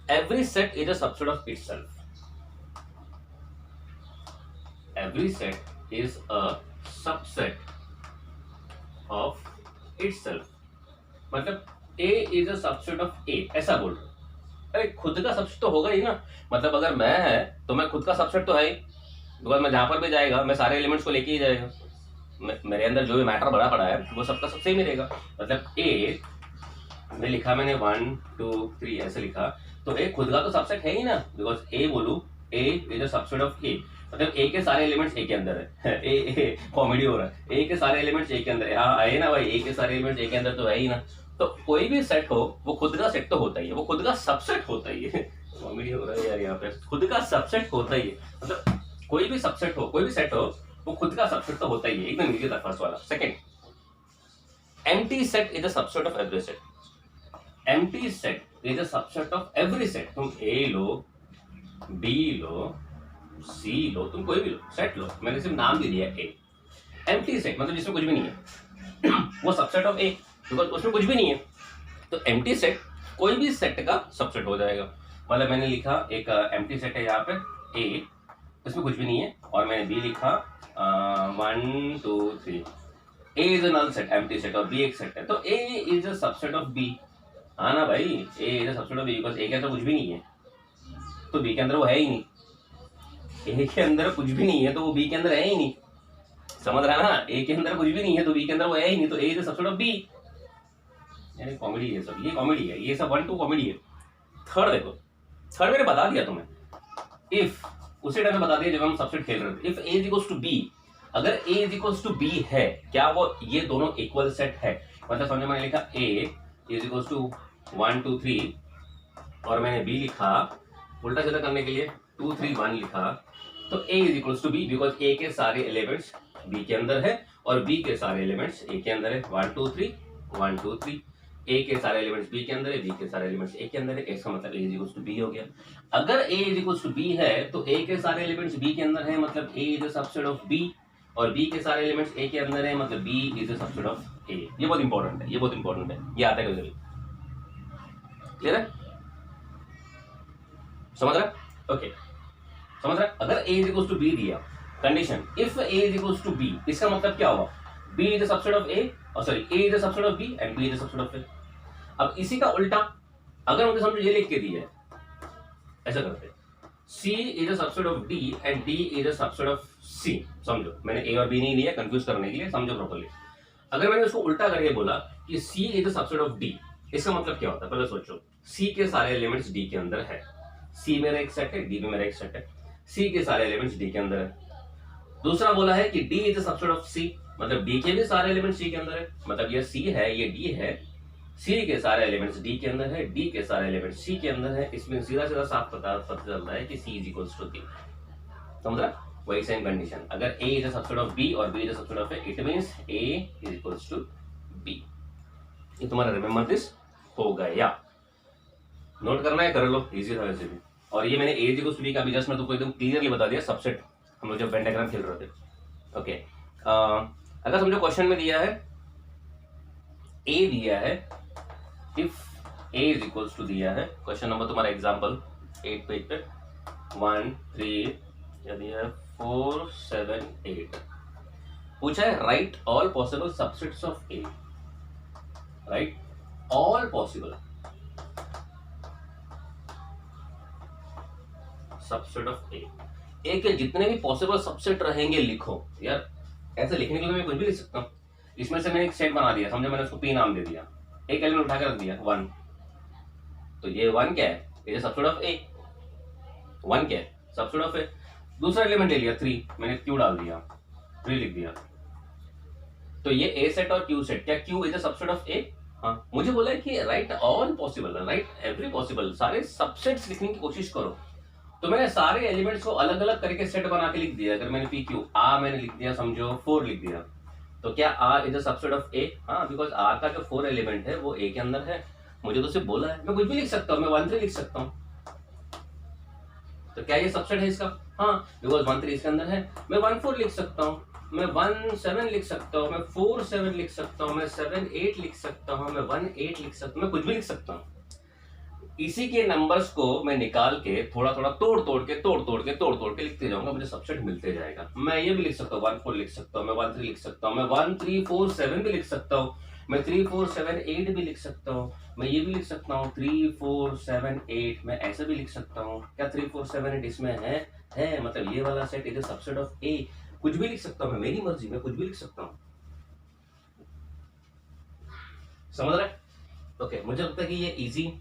every set is a subset of itself, every set is a subset of itself, मतलब A is a subset of A, ऐसा बोल रहे हो। अरे खुद का सबसेट तो होगा ही ना, मतलब अगर मैं है तो मैं खुद का सबसेट तो है ही, बिकॉज मैं जहां पर भी जाएगा मैं सारे एलिमेंट्स को लेके ही जाएगा, मेरे अंदर जो भी मैटर बड़ा पड़ा है वो सबका सब सेम ही रहेगा, मतलब A में लिखा मैंने 1 2 3 ऐसे लिखा, तो ए खुद का तो सबसेट है ही ना, बिकॉज ए बोलू ए इज अ सबसेट ऑफ ए, मतलब ए के सारे एलिमेंट्स ए के अंदर है ए कॉमेडी हो रहा है, ए के सारे एलिमेंट्स ए के अंदर है, हाँ आए ना भाई, ए के सारे एलिमेंट्स ए के अंदर तो है ही ना, तो कोई भी सेट हो वो खुद का सेट तो होता ही है, वो खुद का सबसेट होता ही है कॉमेडी हो रहा है यार यहाँ पे, खुद का सबसेट होता ही है, मतलब कोई भी सबसेट हो, कोई भी सेट हो, वो खुद का सबसेट तो होता ही है, एकदम इजी था फर्स्ट वाला। Second, empty set is a subset of every set, empty set is a subset of every set, तुम ए लो बी लो सी लो, तुम कोई भी लो सेट लो, मैंने सिर्फ नाम दे दिया ए, एम्प्टी सेट मतलब जिसमें कुछ भी नहीं है वो सबसेट ऑफ ए, बिकॉज उसमें कुछ भी नहीं है, तो एम्प्टी सेट कोई भी सेट का सबसेट हो जाएगा, मतलब मैंने लिखा एक एम्प्टी सेट है यहाँ पे ए, इसमें कुछ भी नहीं है, और मैंने बी लिखा 1 2 3, A is a null set empty set और बी एक सेट है, तो A is a subset of B, हाँ ना भाई, A is a subset of B, because A के अंदर कुछ भी नहीं है तो बी के अंदर वो है ही नहीं, ए के अंदर कुछ भी नहीं है तो वो बी के अंदर है ही नहीं, समझ रहा है ना, ए के अंदर कुछ भी नहीं है तो बी के अंदर वो है ही नहीं, तो A is the subset of B. यानी कॉमेडी है सब, ये कॉमेडी है, ये सब 1 2 कॉमेडी है। थर्ड देखो, थर्ड मैंने बता दिया तुम्हें, इफ उसी टाइम में बता दिया जब हम सबसेट खेल रहे थे। If A is equals to B, अगर A is equals to B है, क्या वो ये दोनों इक्वल सेट है? मतलब समझो मैंने लिखा ए इज इक्वल्स टू 1 2 3 और मैंने बी लिखा उल्टा सीधा करने के लिए 2 3 1 लिखा, तो A is equals to B, because A के सारे एलिमेंट्स बी के अंदर है और बी के सारे एलिमेंट्स ए के अंदर है। 1 2 3 1 2 3, ए के सारे एलिमेंट्स बी के अंदर है, बी के सारे एलिमेंट्स ए के अंदर है, इसका मतलब A is equals to B हो गया। अगर A is equals to B है तो ए के सारे एलिमेंट्स बी के अंदर है, मतलब A is a subset of B, और बी के सारे एलिमेंट्स ए के अंदर है, मतलब B is a subset of A. ये बहुत इंपॉर्टेंट है, ये बहुत इंपॉर्टेंट है, ये आता है कभी। क्लियर है? समझ रहा? ओके, समझ रहा? अगर A is equals to B दिया condition, if A is equals to B, इसका मतलब क्या हुआ? B is a subset of A, और sorry A is a subset of B and B is a subset of A. अब इसी का उल्टा अगर मुझे समझो ये लिख के दी है, ऐसा करते हैं, C is a subset of D and D is a subset of C। समझो मैंने A और B नहीं लिया कंफ्यूज करने के लिए, समझो प्रॉपर्ली। अगर मैंने उसको उल्टा करके बोला कि C is a subset of D, इसका मतलब क्या होता है? पहले सोचो, C के सारे एलिमेंट्स D के अंदर है, C मेरा एक सेट है, D भी मेरा एक सेट है, C के सारे एलिमेंट्स D के अंदर है। दूसरा बोला है कि D is a subset of C, मतलब D के भी सारे एलिमेंट्स C के अंदर है, मतलब ये C है, ये D है, C के सारे एलिमेंट्स D के अंदर है, D के सारे एलिमेंट्स C के अंदर है। इसमें सीधा सीधा साफ पता चल रहा है कि C is equals to D। समझ रहा? वही सेम कंडीशन, अगर A is a subset of B और B is a subset of A, it means A is equals to B। ये तुम्हारा रिमेंबर दिस हो गया, नोट करना है कर लो, इजी था वैसे भी। और ये मैंने A is equals to B का भी जस्ट मैं तुमको एकदम क्लियरली बता दिया, सबसेट हम लोग जब वेन डायग्राम खेल रहे थे। ओके, अगर समझो क्वेश्चन में दिया है A दिया है, if A is equals to दिया है, क्वेश्चन नंबर तुम्हारा एग्जांपल 8 पेज पे 1 3 यदि है 4 7 8 पूछा है, right all possible subsets of A, right all possible subset of A के जितने भी पॉसिबल सबसेट रहेंगे लिखो। यार ऐसे लिखने के लिए मैं कुछ भी लिख सकता हूँ, इसमें से मैंने एक सेट बना दिया, समझो मैंने उसको P नाम दे दिया, एक एलिमेंट उठा के रख दिया 1, तो ये 1 क्या है? ये सबसेट ऑफ A, 1 क्या है? Subset of A। दूसरा एलिमेंट ले लिया 3, मैंने Q डाल दिया, 3 लिख दिया, तो ये A सेट और Q सेट, क्या Q is a subset of A? हाँ, मुझे बोला है कि right all possible, right every possible, सारे सबसेट्स लिखने की कोशिश करो। तो मैंने सारे एलिमेंट्स को अलग अलग करके सेट बना के लिख दिया। अगर मैंने PQ R मैंने लिख दिया, समझो 4 लिख दिया, तो क्या R is a subset of A? हाँ, बिकॉज R का जो 4 एलिमेंट है वो A के अंदर है। मुझे तो सिर्फ बोला है, मैं कुछ भी लिख सकता हूँ, मैं 1 3 लिख सकता हूँ, तो क्या ये सबसेट है इसका? हाँ, बिकॉज 1 3 इसके अंदर है। मैं 1 4 लिख सकता हूँ, मैं 1 7 लिख सकता हूँ, मैं 4 7 लिख सकता हूँ, मैं 7 8 लिख सकता हूँ, मैं 1 8 लिख सकता हूँ, मैं कुछ भी लिख सकता हूँ। इसी के नंबर्स को मैं निकाल के थोड़ा थोड़ा तोड़ के लिखते जाऊंगा, मुझे सबसेट मिलते जाएगा। मैं ये भी लिख सकता हूँ 1 4 लिख सकता हूँ, मैं 1 3 लिख सकता हूँ, मैं 1 3 4 7 भी लिख सकता हूँ, मैं 3 4 7 8 भी लिख सकता हूँ, मैं ये भी लिख सकता हूँ 3 4 7 8, मैं ऐसे भी लिख सकता हूँ। क्या 3 4 7 8 इसमें है मतलब ये वाला set is a subset of A। कुछ भी लिख सकता हूँ मैं, मेरी मर्जी, मैं कुछ भी लिख सकता हूँ। समझ रहे? ओके, मुझे लगता है कि ये इजी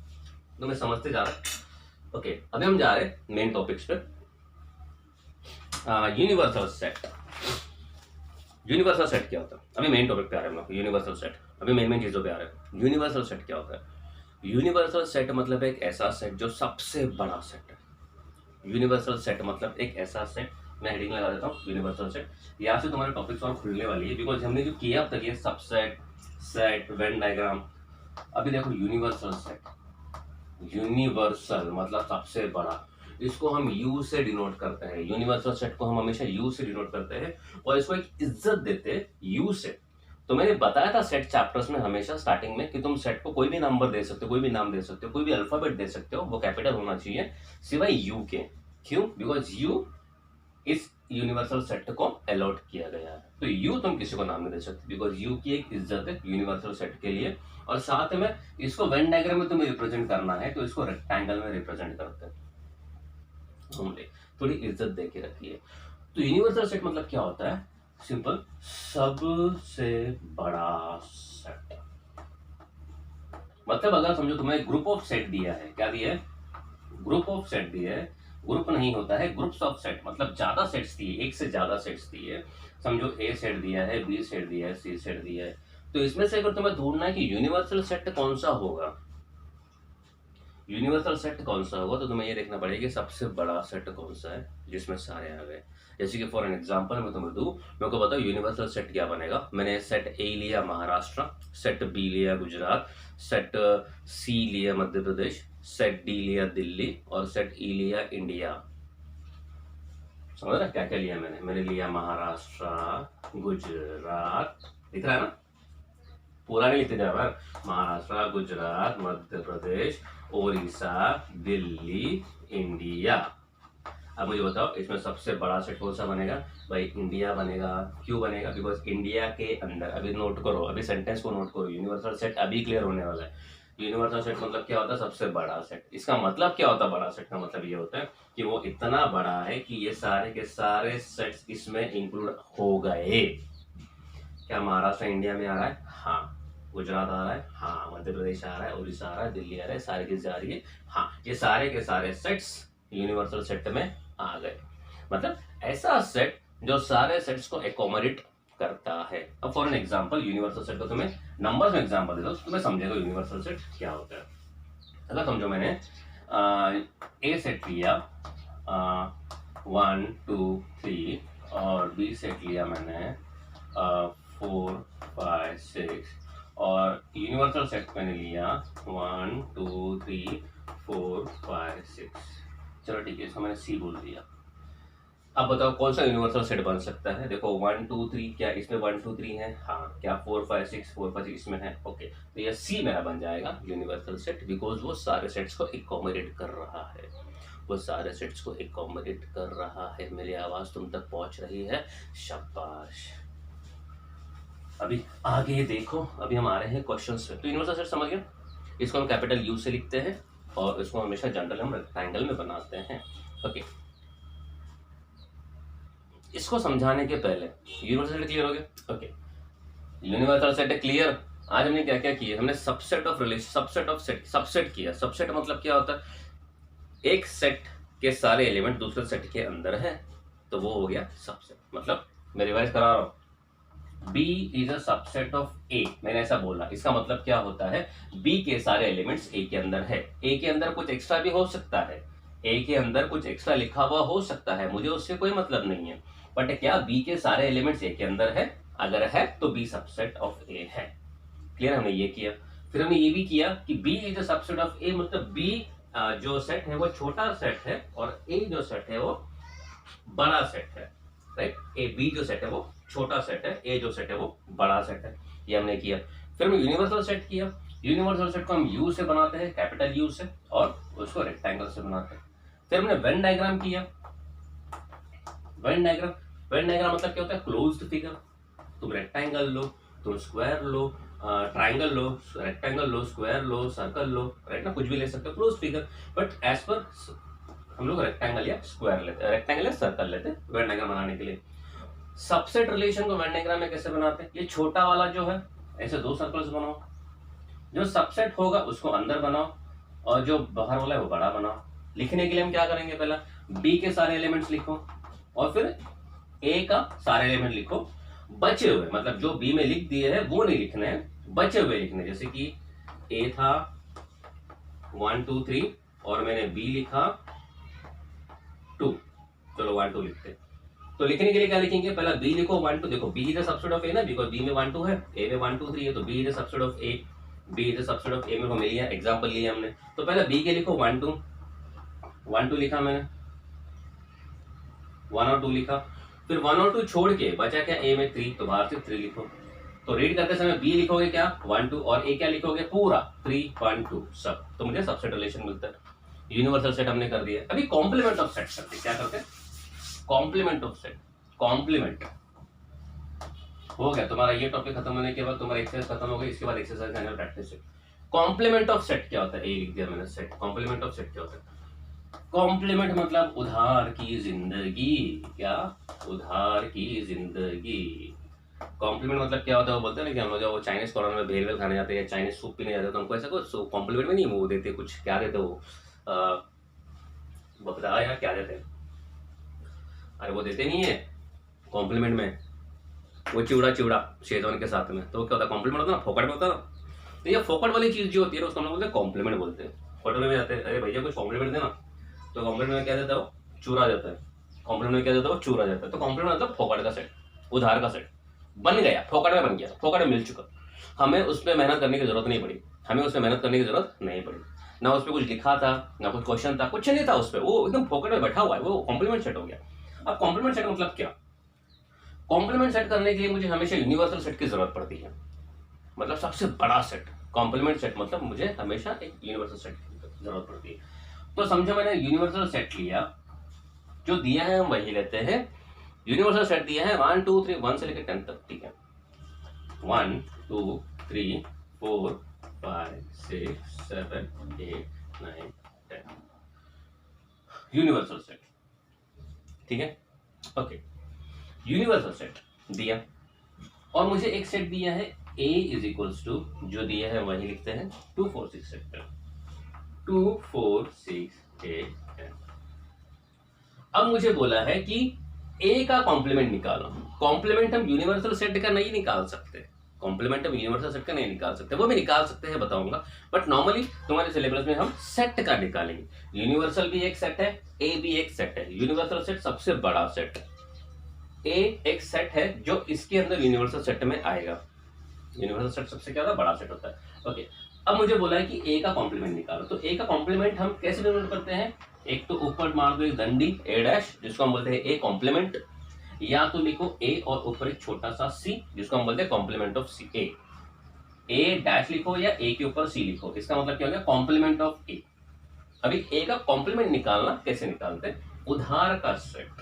तो मैं समझते जा रहा। ओके, अभी हम जा रहे हैं मेन टॉपिक्स पे। यूनिवर्सल सेट, यूनिवर्सल सेट क्या होता है? अभी मेन टॉपिक पे आ रहे हैं हम लोग, यूनिवर्सल सेट। अभी मेन चीजों पे आ रहे हैं। यूनिवर्सल सेट क्या होता है? यूनिवर्सल सेट मतलब एक ऐसा सेट जो सबसे बड़ा सेट है। यूनिवर्सल सेट मतलब एक ऐसा सेट, मैं हेडिंग लगा देता हूँ यूनिवर्सल सेट। यहाँ से तुम्हारे टॉपिक्स और खुलने वाली है, बिकॉज हमने जो किया अब तक ये सबसेट, सेट, वेन डायग्राम। अभी देखो यूनिवर्सल सेट, यूनिवर्सल मतलब सबसे बड़ा, इसको हम U से डिनोट करते हैं। यूनिवर्सल सेट को हम हमेशा U से डिनोट करते हैं और इसको एक इज्जत देते हैं U से। तो मैंने बताया था सेट चैप्टर्स में हमेशा स्टार्टिंग में कि तुम सेट को कोई भी नंबर दे सकते हो, कोई भी नाम दे सकते हो, कोई भी अल्फाबेट दे सकते हो, वो कैपिटल होना चाहिए सिवाय U के। क्यों? बिकॉज U इस यूनिवर्सल सेट को अलॉट किया गया है, तो U तुम किसी को नाम नहीं दे सकते, बिकॉज U की एक इज्जत है यूनिवर्सल सेट के लिए। और साथ में इसको वेन डायग्राम में तुम्हें रिप्रेजेंट करना है तो इसको रेक्टेंगल में रिप्रेजेंट करते हैं हमने, थोड़ी इज्जत दे के रखी है। तो यूनिवर्सल सेट मतलब क्या होता है? सिंपल, सबसे बड़ा सेट। मतलब अगर समझो तुम्हें ग्रुप ऑफ सेट दिया है, क्या दिया है, ग्रुप ऑफ सेट दिया है, ग्रुप नहीं होता है, ग्रुप्स ऑफ सेट, मतलब ज्यादा सेट्स दिए, एक से ज्यादा सेट्स दिए। समझो ए सेट दिया है, बी सेट दिया है, सी सेट दिया है, तो इसमें से अगर तुम्हें ढूंढना है कि यूनिवर्सल सेट कौन सा होगा, यूनिवर्सल सेट कौन सा होगा, तो तुम्हें ये देखना पड़ेगा कि सबसे बड़ा सेट कौन सा है जिसमें सारे आ गए। जैसे कि फॉर एन एग्जांपल मैं तुम्हें दूं, मेरे को बताओ यूनिवर्सल सेट क्या बनेगा। मैंने सेट ए लिया महाराष्ट्र, सेट बी लिया गुजरात, सेट सी लिया मध्य प्रदेश, सेट डी लिया दिल्ली और सेट ई लिया इंडिया। समझ रहे क्या क्या लिया मैंने, मैंने लिया महाराष्ट्र, गुजरात, दिख रहा है ना, पूरा नहीं लिखते जा रहा, महाराष्ट्र, गुजरात, मध्य प्रदेश, ओडिशा, दिल्ली, इंडिया। अब मुझे बताओ इसमें सबसे बड़ा सेट कौन सा बनेगा, भाई इंडिया बनेगा। क्यों बनेगा, बिकॉज इंडिया के अंदर, अभी नोट करो, अभी सेंटेंस को नोट करो, यूनिवर्सल सेट अभी क्लियर होने वाला है। यूनिवर्सल सेट मतलब क्या होता है, सबसे बड़ा सेट। इसका मतलब क्या होता है, बड़ा सेट का मतलब ये होता है कि वो इतना बड़ा है कि ये सारे के सारे सेट्स इसमें इंक्लूड हो गए। क्या महाराष्ट्र इंडिया में आ रहा है, हाँ, गुजरात आ रहा है, हाँ, मध्य प्रदेश आ रहा है, उड़ीसा आ रहा है, दिल्ली आ रहा है, सारे की जा रही है, हाँ, ये सारे के सारे सेट्स यूनिवर्सल सेट में आ गए। मतलब ऐसा सेट जो सारे सेट्स को एकोमोडेट करता है। अब for an example universal set को तुम्हें नंबर्स में एग्जांपल दे दो, तुम्हें समझेगा यूनिवर्सल सेट क्या होता है। अगर समझो मैंने ए सेट लिया 1 2 3 और बी सेट लिया मैंने 4 5 6 और यूनिवर्सल सेट मैंने लिया 1 2 3 4 5 6। चलो ठीक है, इसको मैंने सी बोल दिया। अब बताओ कौन सा यूनिवर्सल सेट बन सकता है। देखो 1 2 3, क्या इसमें 1 2 3 है, हाँ, क्या 4 5 6 इसमें है, ओके, तो ये सी मेरा बन जाएगा यूनिवर्सल सेट, बिकॉज वो सारे सेट्स को एकोमोडेट कर रहा है, वो सारे सेट्स को एकोमोडेट कर रहा है। मेरी आवाज तुम तक पहुंच रही है, शाबाश। अभी आगे देखो, अभी हम आ रहे हैं क्वेश्चंस पे। तो यूनिवर्सल सेट समझ गए, इसको हम कैपिटल यू से लिखते हैं और इसको हमेशा जनरल हम रेक्टेंगल में बनाते हैं, ओके। इसको समझाने के पहले यूनिवर्सल सेट क्लियर हो गया, ओके, यूनिवर्सल सेट क्लियर। आज हमने क्या क्या किया, हमने subset of relation, subset of set, subset किया। सबसेट मतलब क्या होता है, एक सेट के सारे एलिमेंट दूसरे सेट के अंदर है, तो वो हो गया सबसेट। मतलब मैं रिवाइज करा रहा हूं, B is a subset of A, मैंने ऐसा बोला, इसका मतलब क्या होता है, B के सारे एलिमेंट्स A के अंदर है। A के अंदर कुछ एक्स्ट्रा भी हो सकता है, A के अंदर कुछ एक्स्ट्रा लिखा हुआ हो सकता है, मुझे उससे कोई मतलब नहीं है, बट क्या B के सारे एलिमेंट्स A के अंदर है, अगर है तो B सबसेट ऑफ A है। क्लियर, हमने ये किया। फिर हमने ये भी किया कि B is a subset of A, मतलब B जो सेट है वो छोटा सेट है और A जो सेट है वो बड़ा सेट है, राइट। ए बी जो सेट है वो छोटा सेट है, ए जो सेट है वो बड़ा सेट है, ये हमने किया। फिर हमने यूनिवर्सल सेट किया। यूनिवर्सल सेट को हम यू से बनाते हैं, कैपिटल यू से, और उसको रेक्टेंगल से बनाते हैं। फिर हमने वेन डायग्राम किया। वेन डायग्राम, वेन डायग्राम मतलब क्या होता है, क्लोज्ड फिगर। तुम रेक्टेंगल लो, तुम स्क्वायर लो, ट्राइंगल लो, रेक्टेंगल लो, स्क्वायर लो, सर्कल लो, राइट ना, कुछ भी ले सकते हो, close figure. But as per हम लोग रेक्टेंगल या स्क्वायर लेते हैं, रेक्टेंगल या सर्कल लेते हैं वेन डायग्राम बनाने के लिए। सबसेट रिलेशन को वेन डायग्राम में कैसे बनाते हैं, ये छोटा वाला जो है ऐसे दो सर्कल्स बनाओ, जो सबसेट होगा उसको अंदर बनाओ और जो बाहर वाला है वो बड़ा बनाओ। लिखने के लिए हम क्या करेंगे, पहला बी के सारे एलिमेंट्स लिखो और फिर ए का सारे एलिमेंट लिखो, बचे हुए मतलब जो बी में लिख दिए हैं वो नहीं लिखने हैं, बचे हुए लिखने। जैसे कि ए था 1 2 3 और मैंने बी लिखा 2, चलो 1 2 लिखते। तो लिखने के लिए क्या लिखेंगे, पहला बी लिखो 1 2, देखो B is the subset of A ना, बिकॉज बी में 1 2 है, ए में 1 2 3 है, तो B is the subset of A, B is the subset of A में को मिल गया, एग्जांपल लिया हमने। तो पहले बी के लिखो 1 2 लिखा मैंने, 1 और 2 लिखा, फिर 1 और 2 छोड़ के बचा क्या, ए में 3, तो बाहर से 3 लिखो। तो रीड करते समय बी लिखोगे क्या 1 2 और ए क्या लिखोगे पूरा 3 1 2 सब, तो मुझे सबसेट रिलेशन मिलता है। यूनिवर्सल सेट हमने कर दिया। अभी कॉम्प्लीमेंट ऑफ सेट करते हैं, क्या करते हैं, कॉम्प्लीमेंट ऑफ सेट। कॉम्प्लीमेंट हो गया तुम्हारा, ये टॉपिक खत्म होने के बाद तुम्हारा एक्सरसाइज खत्म हो गई, इसके बाद exercise and practice. Complement of set क्या होता है, ए लिख दिया मैंने सेट। कॉम्प्लीमेंट ऑफ सेट क्या होता है, कॉम्प्लीमेंट मतलब उधार की जिंदगी। क्या? उधार की जिंदगी। कॉम्प्लीमेंट मतलब क्या होता है? वो बोलते हैं ना कि हम लोग जब वो चाइनीज कॉर्नर में भेल वेल खाने जाते हैं, चाइनीज सूप पीने जाते हैं, तो हमको ऐसा कुछ कॉम्प्लीमेंट में नहीं वो देते, कुछ क्या देते वो, बता यार क्या देते हैं? अरे वो देते नहीं है कॉम्प्लीमेंट में, वो चिवड़ा चिवड़ा शेजवान के साथ में, तो क्या होता है? कॉम्प्लीमेंट होता है ना, फोकट में होता है ना। तो ये फोकट वाली चीज जो होती है ना, उसको हम लोग बोलते हैं कॉम्प्लीमेंट बोलते हैं। होटल में जाते हैं, अरे भैया कुछ कॉम्प्लीमेंट देना, तो कॉम्प्लीमेंट में क्या देता है? वो चूरा देता है। कॉम्प्लीमेंट में क्या देता है? वो चूरा देता है। तो कॉम्प्लीमेंट मतलब फोकट का सेट, उधार का सेट बन गया, फोकट में बन गया, फोकट में मिल चुका। हमें उस पर मेहनत करने की जरूरत नहीं पड़ी, हमें उस पर मेहनत करने की जरूरत नहीं पड़ी, ना उस पर कुछ लिखा था, ना कुछ क्वेश्चन था, कुछ नहीं था उस पर, वो एकदम फोकट में बैठा हुआ है, वो कॉम्प्लीमेंट सेट हो गया। अब कॉम्प्लीमेंट सेट मतलब क्या? कॉम्प्लीमेंट सेट करने के लिए मुझे हमेशा यूनिवर्सल सेट की जरूरत पड़ती है, मतलब सबसे बड़ा सेट। कॉम्प्लीमेंट सेट मतलब मुझे हमेशा एक यूनिवर्सल सेट की जरूरत पड़ती है। तो समझो मैंने यूनिवर्सल सेट लिया, जो दिया है हम वही लेते हैं। यूनिवर्सल सेट दिया है 1 2 3 1 से लेकर 10 तक, ठीक है? 1 2 3 4 5 6 7 8 9 10 यूनिवर्सल सेट, ठीक है? ओके, यूनिवर्सल सेट दिया, और मुझे एक सेट दिया है a इज इक्वल्स टू, जो दिया है वही लिखते हैं 2 4 6 7 2 4 6 8 10। अब मुझे बोला है कि a का कॉम्प्लीमेंट निकालो। कॉम्प्लीमेंट हम यूनिवर्सल सेट का नहीं निकाल सकते, कॉम्प्लीमेंट हम यूनिवर्सल सेट का नहीं निकाल सकते, वो भी निकाल सकते हैं, बताऊंगा, बट नॉर्मली तुम्हारे सिलेबस में हम सेट का निकालेंगे। यूनिवर्सल भी एक सेट है, a भी एक सेट है। यूनिवर्सल सेट सबसे बड़ा सेट है, a एक सेट है जो इसके अंदर यूनिवर्सल सेट में आएगा। यूनिवर्सल सेट सबसे क्या होता है? बड़ा सेट होता है। ओके, अब मुझे बोला है कि a का कॉम्प्लीमेंट निकालो, तो a का कॉम्प्लीमेंट हम कैसे डिनोट करते हैं? एक तो ऊपर मार दो एक डंडी a डैश, जिसको हम बोलते हैं a कॉम्प्लीमेंट, या तो लिखो a और ऊपर एक छोटा सा c, जिसको हम बोलते हैं complement of c। a dash लिखो या a के ऊपर c लिखो, इसका मतलब क्या हो गया? Complement of a। अभी a का कॉम्प्लीमेंट निकालना कैसे निकालते हैं? उधार का सेट,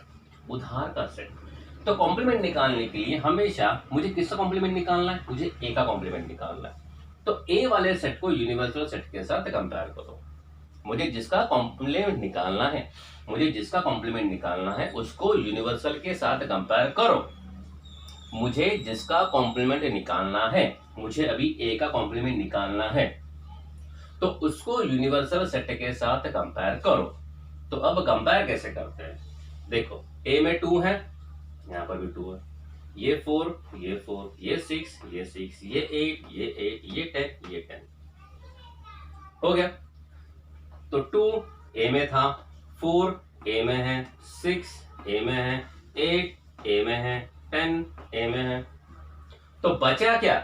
उधार का सेट। तो कॉम्प्लीमेंट निकालने के लिए हमेशा मुझे किसका कॉम्प्लीमेंट निकालना है? मुझे ए का कॉम्प्लीमेंट निकालना है। तो ए वाले सेट को यूनिवर्सल सेट के साथ कंपेयर करो। मुझे जिसका कॉम्प्लीमेंट निकालना है, मुझे जिसका कॉम्प्लीमेंट निकालना है उसको यूनिवर्सल के साथ कंपेयर करो। मुझे जिसका कॉम्प्लीमेंट निकालना है, मुझे अभी ए का कॉम्प्लीमेंट निकालना है, तो उसको यूनिवर्सल सेट के साथ कंपेयर करो। तो अब कंपेयर कैसे करते हैं? देखो, ए में 2 है, यहाँ पर भी 2 है, ये 4 ये 4 ये 6 ये 6 ये 8 ये 8 ये 10 ये 10 हो गया। तो 2 ए में था, 4 ए में है, 6 ए में है, 8 ए में है, 10 ए में है, तो बचा क्या?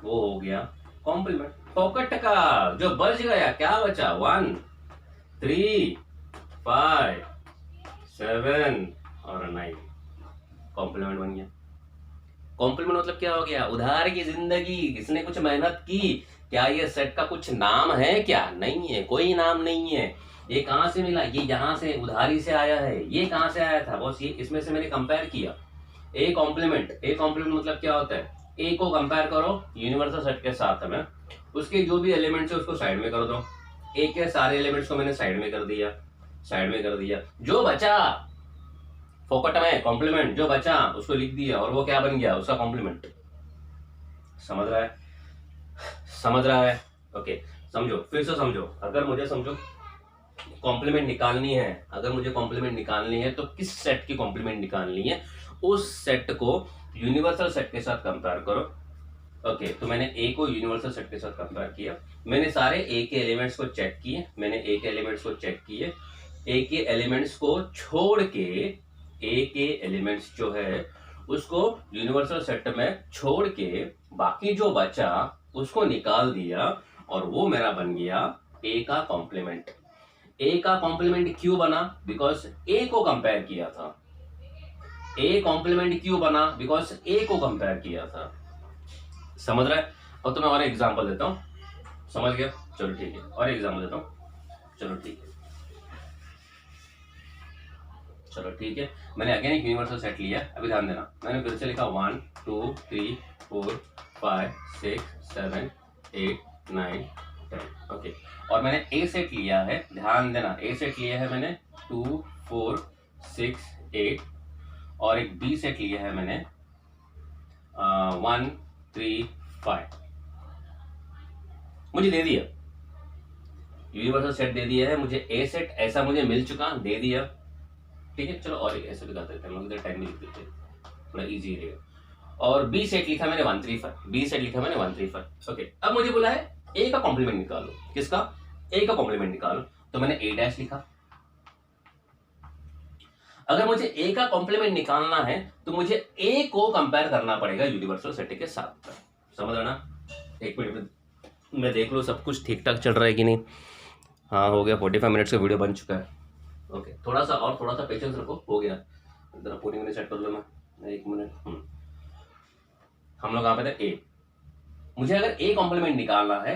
वो हो गया कॉम्प्लीमेंट। पॉकेट का जो बच गया, क्या बचा? 1 3 5 7 और 9, कॉम्प्लीमेंट बन गया। कॉम्प्लीमेंट मतलब क्या हो गया? उधार की जिंदगी, किसने कुछ मेहनत की। क्या ये सेट का कुछ नाम है? क्या नहीं है, कोई नाम नहीं है। ये कहां से मिला? ये यहां से उधारी से आया है। ये कहां से आया था बॉस? ये इसमें से मैंने कंपेयर किया। ए कॉम्प्लीमेंट, ए कॉम्प्लीमेंट मतलब क्या होता है? ए को कंपेयर करो यूनिवर्सल सेट के साथ में, उसके जो भी एलिमेंट्स है उसको साइड में कर दो। ए के सारे एलिमेंट्स को मैंने साइड में कर दिया, साइड में कर दिया। जो बचा फोकट में कॉम्प्लीमेंट, जो बचा उसको लिख दिया, और वो क्या बन गया? उसका कॉम्प्लीमेंट। समझ रहा है? समझ रहा है? ओके, समझो, फिर से समझो। अगर मुझे समझो कॉम्प्लीमेंट निकालनी है, अगर मुझे कॉम्प्लीमेंट निकालनी है तो किस सेट की कॉम्प्लीमेंट निकालनी है? उस सेट को यूनिवर्सल सेट के साथ कंपेयर करो। ओके, तो मैंने ए को यूनिवर्सल सेट के साथ कंपेयर किया, मैंने सारे ए के एलिमेंट्स को चेक किए, मैंने ए के एलिमेंट्स को चेक किए, ए के एलिमेंट्स को छोड़ के, ए के एलिमेंट्स जो है उसको यूनिवर्सल सेट में छोड़ के बाकी जो बचा उसको निकाल दिया, और वो मेरा बन गया ए का कॉम्प्लीमेंट। ए का कॉम्प्लीमेंट क्यों बना? बिकॉज ए को कंपेयर किया था। ए कॉम्प्लीमेंट क्यों बना? बिकॉज ए को कंपेयर किया था। समझ रहा है? और तो मैं और एग्जांपल देता हूं, समझ गया? चलो ठीक है, और एग्जांपल देता हूं। चलो ठीक है, चलो ठीक है, मैंने अगेन एक यूनिवर्सल सेट लिया। अभी ध्यान देना, मैंने फिर से लिखा 1 2 3 4 5 6 7 8 9 10। ओके, और मैंने ए सेट लिया है, ध्यान देना, ए सेट लिया है मैंने 2 4 6 8, और एक बी सेट लिया है मैंने 1 3 5। मुझे दे दिया, यूनिवर्सल सेट दे दिया है मुझे, ए सेट ऐसा मुझे मिल चुका, दे दिया। ठीक है, चलो और ऐसे भी करते हैं, हम लोग 10 में लिख देते हैं, थोड़ा इजी रहेगा। और बी सेट लिखा मैंने 135, बी सेट लिखा मैंने 135। ओके, अब मुझे बोला है ए का कॉम्प्लीमेंट निकालो। किसका? ए का कॉम्प्लीमेंट निकालो, तो मैंने ए डैश लिखा। अगर मुझे ए का कॉम्प्लीमेंट निकालना है तो मुझे ए को कंपेयर करना पड़ेगा यूनिवर्सल सेट के साथ। समझ रहे ना? एक मिनट मैं देख लूँ सब कुछ ठीक ठाक चल रहा है कि नहीं। हाँ, हो गया, 45 मिनट्स का वीडियो बन चुका है। ओके, थोड़ा सा पेशेंस रखो, हो गया। जरा पूरी मिनट सेट कर लो, मैं 1 मिनट। हम लोग यहाँ पे थे ए। मुझे अगर ए कॉम्प्लीमेंट निकालना है,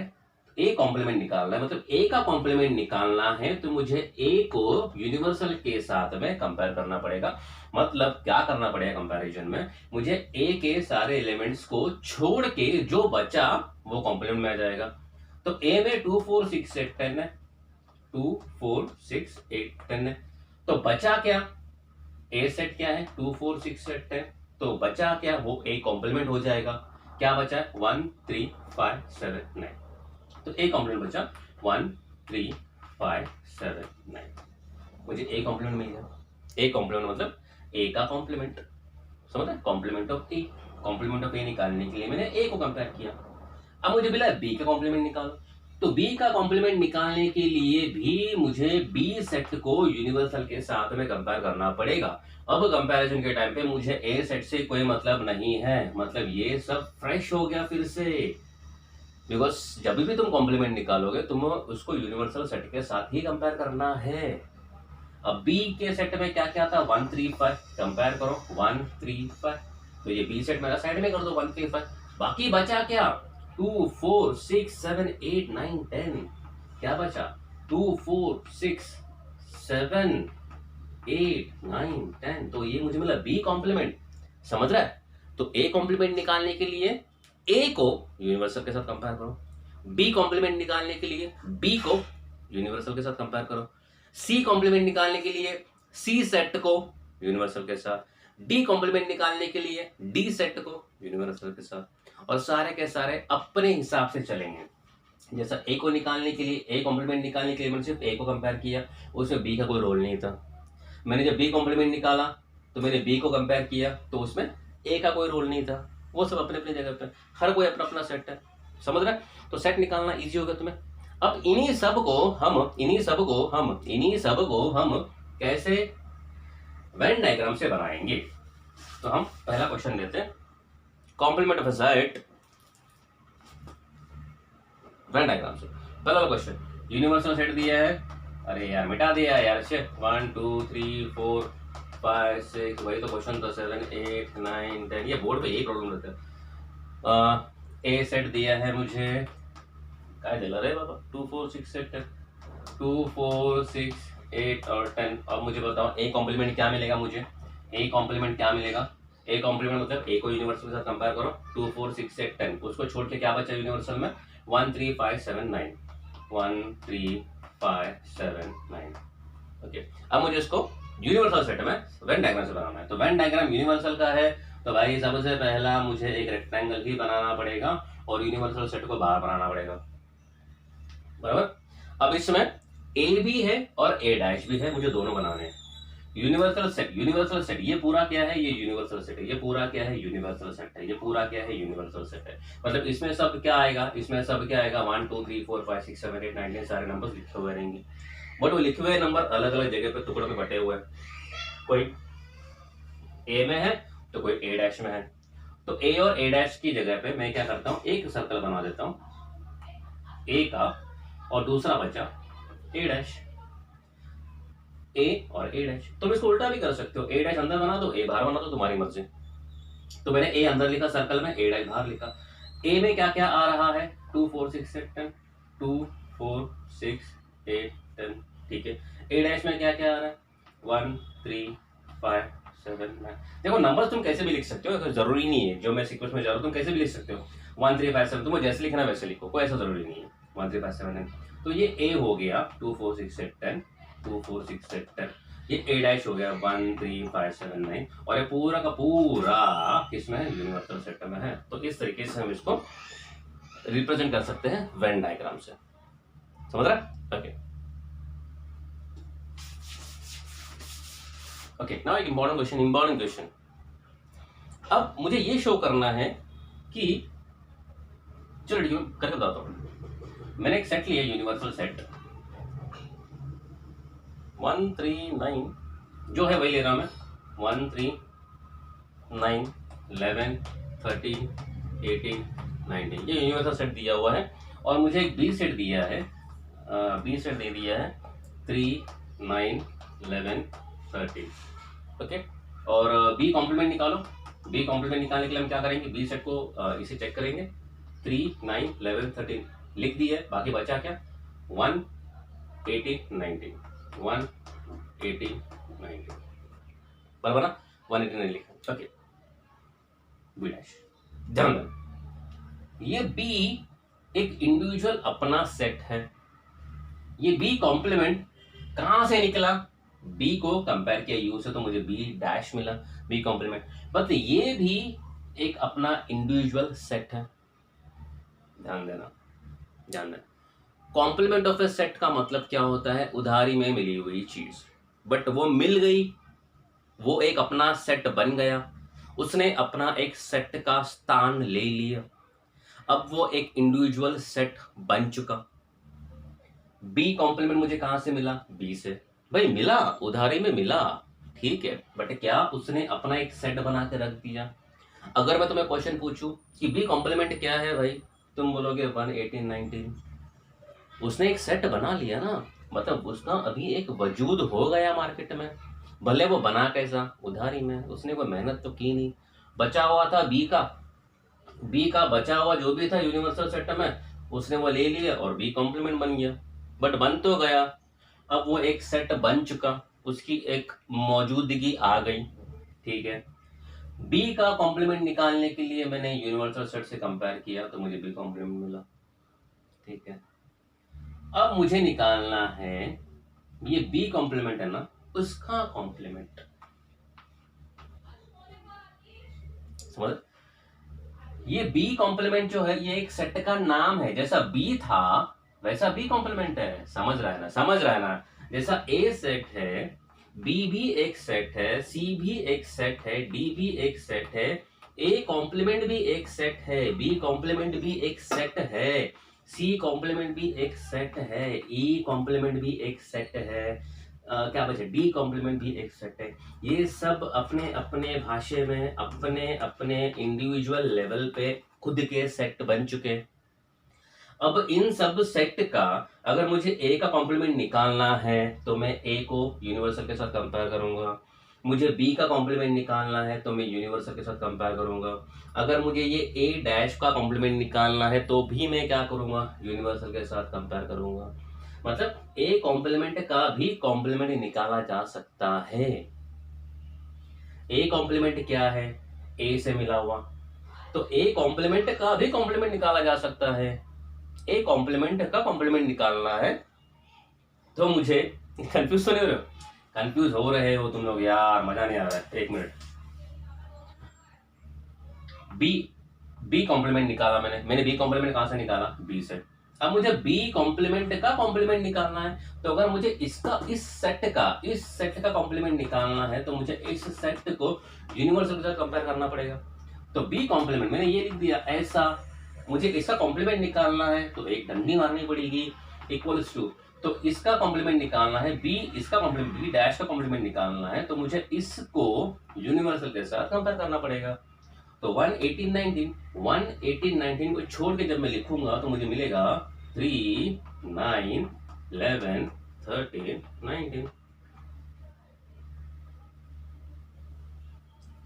ए कॉम्प्लीमेंट निकालना है, मतलब ए का कॉम्प्लीमेंट निकालना है तो मुझे ए को यूनिवर्सल के साथ में कंपेयर करना पड़ेगा। मतलब क्या करना पड़ेगा कंपैरिजन में? मुझे ए के सारे एलिमेंट्स को छोड़ के जो बचा वो कॉम्प्लीमेंट में आ जाएगा। तो ए में 2 4 6 8 10 है, 2 4 6 8 10 है, तो बचा क्या? ए सेट क्या है? 2 4 6 8 10, तो बचा क्या? वो ए कॉम्प्लीमेंट हो जाएगा। क्या बचा है? 1 3 5 7 9, तो ए कॉम्प्लीमेंट बचा 1 3 5 7 9। मुझे ए कॉम्प्लीमेंट मिल गया। ए कॉम्प्लीमेंट मतलब ए का कॉम्प्लीमेंट, समझ रहे? Complement of A, complement of A निकालने के लिए मैंने ए को कंपेयर किया। अब मुझे मिला बी का कॉम्प्लीमेंट निकालो, तो बी का कॉम्प्लीमेंट निकालने के लिए भी मुझे बी सेट को यूनिवर्सल के साथ में कंपेयर करना पड़ेगा। अब कंपैरिजन के टाइम पे मुझे ए सेट से कोई मतलब नहीं है, मतलब ये सब फ्रेश हो गया फिर से, बिकॉज जब भी तुम कॉम्प्लीमेंट निकालोगे तुम उसको यूनिवर्सल सेट के साथ ही कंपेयर करना है। अब बी के सेट में क्या क्या था? 1 3 5, कंपेयर करो 1 3 5, तो ये बी सेट मेरा साइड में कर दो 1 3 5। बाकी बचा क्या? 2 4 6 7 8 9 10, क्या बचा? 2 4 6 7 8 9 10, तो ये मुझे मिला बी कॉम्प्लीमेंट। समझ रहा है? तो ए कॉम्प्लीमेंट निकालने के लिए ए को यूनिवर्सल के साथ कंपेयर करो, बी कॉम्प्लीमेंट निकालने के लिए बी को यूनिवर्सल के साथ कंपेयर करो, सी कॉम्प्लीमेंट निकालने के लिए सी सेट को यूनिवर्सल के साथ, डी कॉम्प्लीमेंट निकालने के लिए डी सेट को यूनिवर्सल के साथ, और सारे के सारे अपने हिसाब से चलेंगे। जैसा ए को निकालने के लिए, ए कॉम्प्लीमेंट निकालने के लिए मैंने सिर्फ ए को कंपेयर किया, उसमें बी का कोई रोल नहीं था। मैंने जब बी कॉम्प्लीमेंट निकाला तो मैंने बी को कंपेयर किया, तो उसमें ए का कोई रोल नहीं था। वो सब अपने अपने जगह पे, हर कोई अपना अपना सेट है। समझ रहे? तो सेट निकालना इजी होगा तुम्हें। अब इन्हीं सब को हम कैसे वेन डायग्राम से बनाएंगे? तो हम पहला क्वेश्चन लेते हैं, complement of a set Venn diagram से। पहला क्वेश्चन, यूनिवर्सल सेट दिया है, अरे यार मिटा दिया यार, 1 2 3 4 5 6, वही तो क्वेश्चन था, 7 8 9 10, ये बोर्ड पे यही प्रॉब्लम रहता है। ए सेट दिया है मुझे, क्या दिला रहे बाबा, 2 4 6 8 10, 2 4 6 8 और 10। अब मुझे बताओ ए कॉम्प्लीमेंट क्या मिलेगा मुझे? ए कॉम्प्लीमेंट क्या मिलेगा? ए कॉम्प्लीमेंट मतलब ए को यूनिवर्सल के साथ कंपेयर करो, 2 4 6 8 10, उसको छोड़ के क्या बचा यूनिवर्सल में? 1 3 5 7 9, 1 3 5 7 9। ओके, अब मुझे इसको यूनिवर्सल सेट में वेन डायग्राम से बनाना है। तो वेन डायग्राम यूनिवर्सल का है, तो भाई सबसे पहला मुझे एक रेक्टेंगल ही बनाना पड़ेगा और यूनिवर्सल सेट को बाहर बनाना पड़ेगा, बराबर। अब इसमें ए भी है और ए डैश भी है, मुझे दोनों बनाने हैं। यूनिवर्सल सेट ये पूरा क्या है? ये यूनिवर्सल सेट है। ये पूरा क्या है? यूनिवर्सल सेट है। ये पूरा क्या है? यूनिवर्सल सेट है। मतलब इसमें सब क्या आएगा? इसमें सब क्या आएगा? 1 2 3 4 5 6 7 8 9 10, सारे नंबर लिखे हुए रहेंगे, बट वो लिखे हुए नंबर अलग अलग जगह पे टुकड़ों में बटे हुए हैं। कोई ए में है तो कोई ए डैश में है। तो ए और ए डैश की जगह पे मैं क्या करता हूँ, एक सर्कल बना देता हूँ ए का, और दूसरा बचा ए डैश, ए और ए डैश। तुम इसको उल्टा भी कर सकते हो, ए डैश अंदर बना दो, ए बाहर बना दो, तुम्हारी मर्जी। तो मैंने ए अंदर लिखा सर्कल में, ए डैश बाहर लिखा। ए में क्या क्या आ रहा है? 2 4 6 8 10, 2 4 6 8 10, ठीक है। ए डैश में क्या क्या आ रहा है? 1 3 5 7 9। देखो नंबर्स तुम कैसे भी लिख सकते हो, जरूरी नहीं है जो मैं सीक्वेंस में जा रहा हूँ तुम कैसे भी लिख सकते हो, 1 3 5 7, तुम्हें जैसे लिखना वैसे लिखो, कोई ऐसा जरूरी नहीं है। 1 3 5 7 9। तो ये ए हो गया 2 4 6 8 10, 2 4 6 8 10, ये ए डैश हो गया 1 3 5 7 9, और ये पूरा का पूरा किसमें है, यूनिवर्सल सेट में है। तो इस तरीके से हम इसको रिप्रेजेंट कर सकते हैं वेन डायग्राम से। समझ रहा? ओके ओके, नाउ एक इंपॉर्टेंट क्वेश्चन। अब मुझे ये शो करना है कि, चलो ठीक है करके बताता हूँ। मैंने एक सेट लिया, यूनिवर्सल सेट 1 3 9 जो है वही ले रहा मैं, 1 3 9 11 13 18 19, ये यूनिवर्सल सेट दिया हुआ है। और मुझे एक बी सेट दिया है, बी सेट दे दिया है 3 9 11 13। ओके, और बी कॉम्प्लीमेंट निकालो। बी कॉम्प्लीमेंट निकालने के लिए हम क्या करेंगे, बी सेट को इसे चेक करेंगे, 3 9 11 13 लिख दी है, बाकी बचा क्या, 1 18 19, 1 18 19, बराबर ना, 189 लिखा। Okay, B dash. ध्यान देना, ये बी एक इंडिविजुअल अपना सेट है। ये बी कॉम्प्लीमेंट कहां से निकला, बी को कंपेयर किया यू से तो मुझे बी डैश मिला, बी कॉम्प्लीमेंट। बट ये भी एक अपना इंडिविजुअल सेट है। ध्यान देना, ध्यान देना। कॉम्प्लीमेंट ऑफ ए सेट का मतलब क्या होता है, उधारी में मिली हुई चीज, बट वो मिल गई, वो एक अपना सेट बन गया, उसने अपना एक सेट का स्थान ले लिया, अब वो एक इंडिविजुअल सेट बन चुका। बी कॉम्प्लीमेंट मुझे कहां से मिला, बी से, भाई मिला, उधारी में मिला, ठीक है, बट क्या उसने अपना एक सेट बना के रख दिया। अगर मैं तुम्हें क्वेश्चन पूछूं कि बी कॉम्प्लीमेंट क्या है भाई, तुम बोलोगे 1 18 19, उसने एक सेट बना लिया ना, मतलब उसका अभी एक वजूद हो गया मार्केट में, भले वो बना कैसा, उधारी में, उसने कोई मेहनत तो की नहीं, बचा हुआ था बी का बचा हुआ जो भी था यूनिवर्सल सेट में, उसने वो ले लिया और बी कॉम्प्लीमेंट बन गया, बट बन तो गया, अब वो एक सेट बन चुका, उसकी एक मौजूदगी आ गई, ठीक है। बी का कॉम्प्लीमेंट निकालने के लिए मैंने यूनिवर्सल सेट से कंपेयर किया तो मुझे बी कॉम्प्लीमेंट मिला, ठीक है। अब मुझे निकालना है, ये बी कॉम्प्लीमेंट है ना, उसका कॉम्प्लीमेंट, समझ। ये बी कॉम्प्लीमेंट जो है ये एक सेट का नाम है, जैसा बी था वैसा बी कॉम्प्लीमेंट है, समझ रहा है ना, समझ रहा है ना। जैसा ए सेट है, बी भी एक सेट है, सी भी एक सेट है, डी भी एक सेट है, ए कॉम्प्लीमेंट भी एक सेट है, बी कॉम्प्लीमेंट भी एक सेट है, सी कॉम्प्लीमेंट भी एक सेट है, ई कॉम्प्लीमेंट भी एक सेट है, क्या बचे, डी कॉम्प्लीमेंट भी एक सेट है। ये सब अपने अपने भाषा में अपने अपने इंडिविजुअल लेवल पे खुद के सेट बन चुके। अब इन सब सेट का अगर मुझे ए का कॉम्प्लीमेंट निकालना है तो मैं ए को यूनिवर्सल के साथ कंपेयर करूंगा, मुझे बी का कॉम्प्लीमेंट निकालना है तो मैं यूनिवर्सल के साथ कंपेयर करूंगा, अगर मुझे ये ए डैश का कॉम्प्लीमेंट निकालना है तो भी मैं क्या करूंगा, यूनिवर्सल के साथ कंपेयर करूंगा। मतलब ए कॉम्प्लीमेंट का भी कॉम्प्लीमेंट निकाला जा सकता है। ए कॉम्प्लीमेंट क्या है, ए से मिला हुआ, तो ए कॉम्प्लीमेंट का भी कॉम्प्लीमेंट निकाला जा सकता है। ए कॉम्प्लीमेंट का कॉम्प्लीमेंट निकालना है तो मुझे, कंफ्यूज तो नहीं हो रहे हो, कंफ्यूज हो रहे हो तुम लोग यार, मजा नहीं आ रहा है, एक मिनट। बी कॉम्प्लीमेंट निकाला मैंने बी कॉम्प्लीमेंट कहां से निकाला, बी से। अब मुझे बी कॉम्प्लीमेंट का कॉम्प्लीमेंट निकालना है, तो अगर मुझे इसका इस सेट का कॉम्प्लीमेंट निकालना है तो मुझे इस सेट को यूनिवर्सल के साथ कंपेयर करना पड़ेगा। तो बी कॉम्प्लीमेंट मैंने ये लिख दिया ऐसा, मुझे इसका कॉम्प्लीमेंट निकालना है तो एक डंडी मारनी पड़ेगी, इक्वल्स टू, तो इसका कॉम्प्लीमेंट निकालना है बी, इसका कॉम्प्लीमेंट बी डैश का कॉम्प्लीमेंट निकालना है तो मुझे इसको यूनिवर्सल के साथ कंपेयर करना पड़ेगा। तो 1 18 19 को छोड़ के जब मैं लिखूंगा तो मुझे मिलेगा 3 9 11 13 19।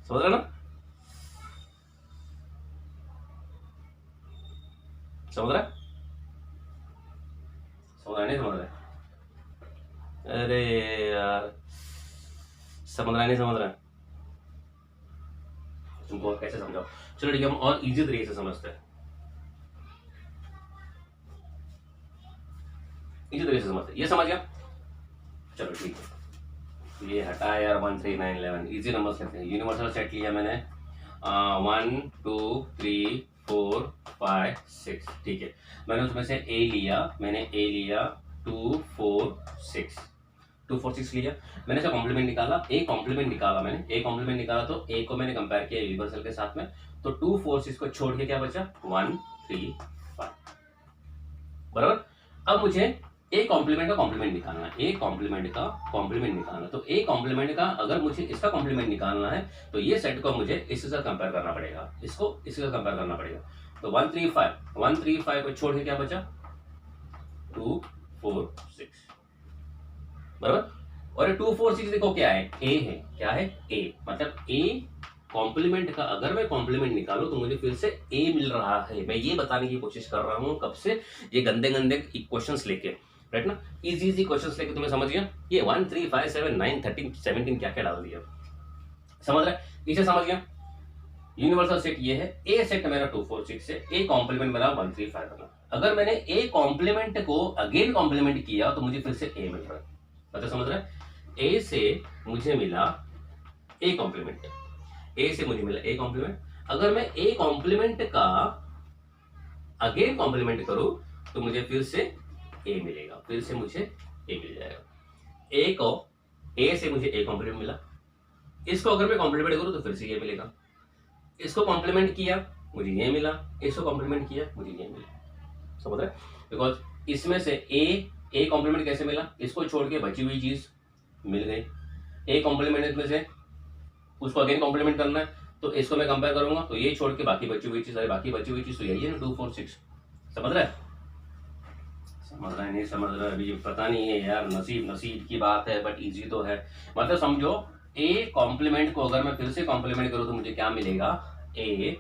समझ रहा ना, समझ रहा, समझ रहा नहीं समझ रहा, अरे यार समझ रहा नहीं समझ रहा, तुमको कैसे समझाओ। चलो ठीक है, हम और इजी तरीके से समझते हैं। इसी तरीके से समझते, ये समझ गया। चलो ठीक है, ये हटा यार 1 3 9 11, इजी नंबर्स लेते हैं। यूनिवर्सल सेट लिया मैंने 1 2 3 4 5 6, ठीक है। मैंने उसमें से ए लिया, मैंने ए लिया 2 4 6, 2 4 6 लिया। मैंने इसका कॉम्प्लीमेंट निकाला, ए कॉम्प्लीमेंट निकाला, मैंने ए कॉम्प्लीमेंट निकाला तो ए को मैंने कंपेयर किया यूनिवर्सल के साथ में, तो 2 4 6 को छोड़ के क्या बचा 1 3 5, बराबर। अब मुझे ए कॉम्प्लीमेंट का कॉम्प्लीमेंट निकालना है, ए कॉम्प्लीमेंट का कॉम्प्लीमेंट निकालना, तो ए कॉम्प्लीमेंट का अगर मुझे इसका कॉम्प्लीमेंट निकालना है तो ये सेट को मुझे इसके साथ कंपेयर करना पड़ेगा, इसको इसके साथ कंपेयर करना पड़ेगा। तो 1 3 5 को छोड़ के क्या बचा 2 4 6, बराबर। और 2 4 6 देखो क्या है, ए है, क्या है ए, मतलब ए कॉम्प्लीमेंट का अगर मैं कॉम्प्लीमेंट निकालूं तो मुझे फिर से ए मिल रहा है। मैं ये बताने की कोशिश कर रहा हूं कब से, ये गंदे गंदे इक्वेशंस लेके, राइट ना, इजी इजी क्वेश्चंस लेके तुम्हें समझ गया। ये 1 3 5 7 9 13 17 क्या क्या डाल दिया, समझ रहा है, इसे समझ गया। यूनिवर्सल सेट ये है, ए सेट मेरा 2 4 6 है, ए कॉम्प्लीमेंट मेरा 1 3 5 बना। अगर मैंने ए कॉम्प्लीमेंट को अगेन कॉम्प्लीमेंट किया तो मुझे फिर से ए मिल रहा है, मतलब समझ रहा है। ए से मुझे मिला ए कॉम्प्लीमेंट, ए से मुझे मिला ए कॉम्प्लीमेंट। अगर मैं ए कॉम्प्लीमेंट का अगेन कॉम्प्लीमेंट करूं तो मुझे फिर से ए मिलेगा, फिर से मुझे ए मिल जाएगा। ए को ए से मुझे ए कॉम्प्लीमेंट मिला, इसको अगर मैं कॉम्प्लीमेंट करूं तो फिर से ये मिलेगा, इसको कॉम्प्लीमेंट किया मुझे ये मिला, इसको कॉम्प्लीमेंट किया मुझे ये मिला, समझ रहे, बिकॉज इसमें से ए कॉम्प्लीमेंट कैसे मिला, इसको छोड़ के बची हुई चीज मिल गई। ए कॉम्प्लीमेंट में से उसको अगेन कॉम्प्लीमेंट करना है तो इसको मैं कंपेयर करूंगा तो ये छोड़ के बाकी बची हुई चीज, बाकी बची हुई चीज तो यही है ना 2 4 6, समझ रहा है, समझ रहा है नहीं समझ रहा है अभी पता नहीं है यार, नसीब नसीब की बात है, बट इजी तो है। मतलब समझो ए कॉम्प्लीमेंट को अगर मैं फिर से कॉम्प्लीमेंट करूं तो मुझे क्या मिलेगा ए,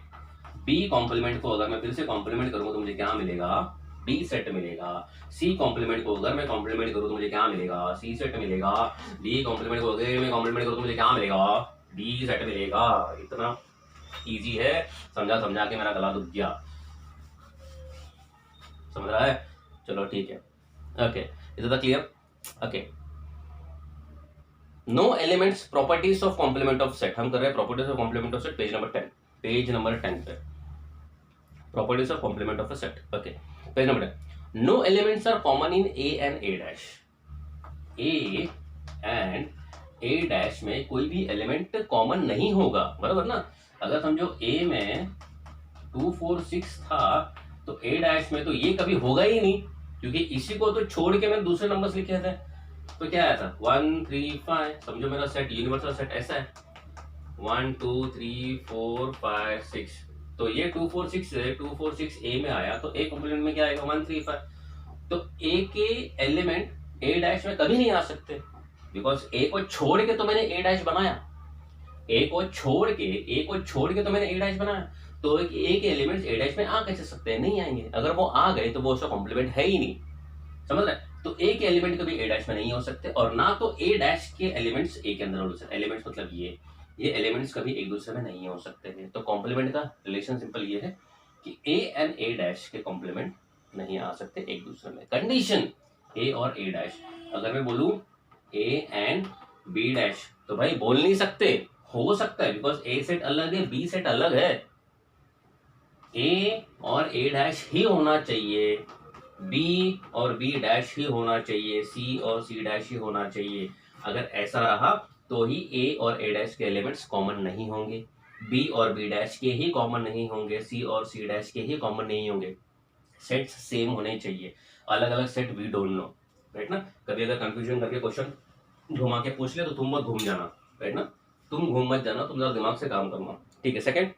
बी कॉम्प्लीमेंट को अगर मैं फिर से कॉम्प्लीमेंट करूंगा तो मुझे क्या मिलेगा बी सेट मिलेगा। सी कॉम्प्लीमेंट को अगर मैं कॉम्प्लीमेंट करूं तो मुझे क्या मिलेगा सी सेट मिलेगा। डी कॉम्प्लीमेंट को अगर मैं कॉम्प्लीमेंट करूं तो मुझे क्या मिलेगा डी सेट मिलेगा। इतना इजी है, समझा समझा के मेरा गला दुख गया, समझ रहा है। चलो ठीक है, okay, is it clear, okay. No elements properties of complement of set, हम कर रहे हैं properties of complement of set, page number 10, page number 10 पे properties of complement of a set, okay, page number 10। No elements are common in A and A dash, A and A dash में कोई भी एलिमेंट कॉमन नहीं होगा, बराबर ना। अगर समझो ए में 2 4 6 था तो ए डैश में तो ये कभी होगा ही नहीं, क्योंकि इसी को तो छोड़ के मैंने दूसरे नंबर्स लिखे थे। तो क्या आया था 1 3 5, समझो मेरा सेट यूनिवर्सल सेट ऐसा है 1 2 3 4 5 6, तो ये 2 4 6 है, 2 4 6 ए में आया तो ए कॉम्प्लीमेंट में क्या आएगा 1 3 5। तो ए के एलिमेंट ए डैश में कभी नहीं आ सकते, बिकॉज ए को छोड़ के तो मैंने ए डैश बनाया, ए को छोड़ के तो मैंने ए डैश बनाया, तो ए के एलिमेंट्स ए डैश में आ कैसे सकते हैं, नहीं आएंगे। अगर वो आ गए तो वो उसका कॉम्प्लीमेंट है ही नहीं, समझ रहे। तो ए के एलिमेंट कभी ए डैश में नहीं हो सकते, और ना तो ए डैश के एलिमेंट्स ए के अंदर हो सकते। एलिमेंट्स मतलब ये एलिमेंट्स कभी एक दूसरे में नहीं हो सकते हैं। तो कॉम्प्लीमेंट का रिलेशन सिंपल ये है कि ए एंड ए डैश के कॉम्प्लीमेंट नहीं आ सकते एक दूसरे में। कंडीशन ए और ए डैश, अगर मैं बोलूं ए एंड बी डैश तो भाई बोल नहीं सकते, हो सकता है बिकॉज ए सेट अलग है बी सेट अलग है। ए और ए डैश ही होना चाहिए, बी और बी डैश ही होना चाहिए, सी और सी डैश ही होना चाहिए। अगर ऐसा रहा तो ही ए और ए डैश के एलिमेंट्स कॉमन नहीं होंगे, बी और बी डैश के ही कॉमन नहीं होंगे, सी और सी डैश के ही कॉमन नहीं होंगे। सेट्स सेम होने चाहिए, अलग अलग set we don't know, right ना। कभी अगर कंफ्यूजन करके क्वेश्चन घुमा के पूछ ले तो तुम मत घूम जाना, राइट ना, तुम घूम मत जाना, तुम जरा दिमाग से काम करना, ठीक है। Second,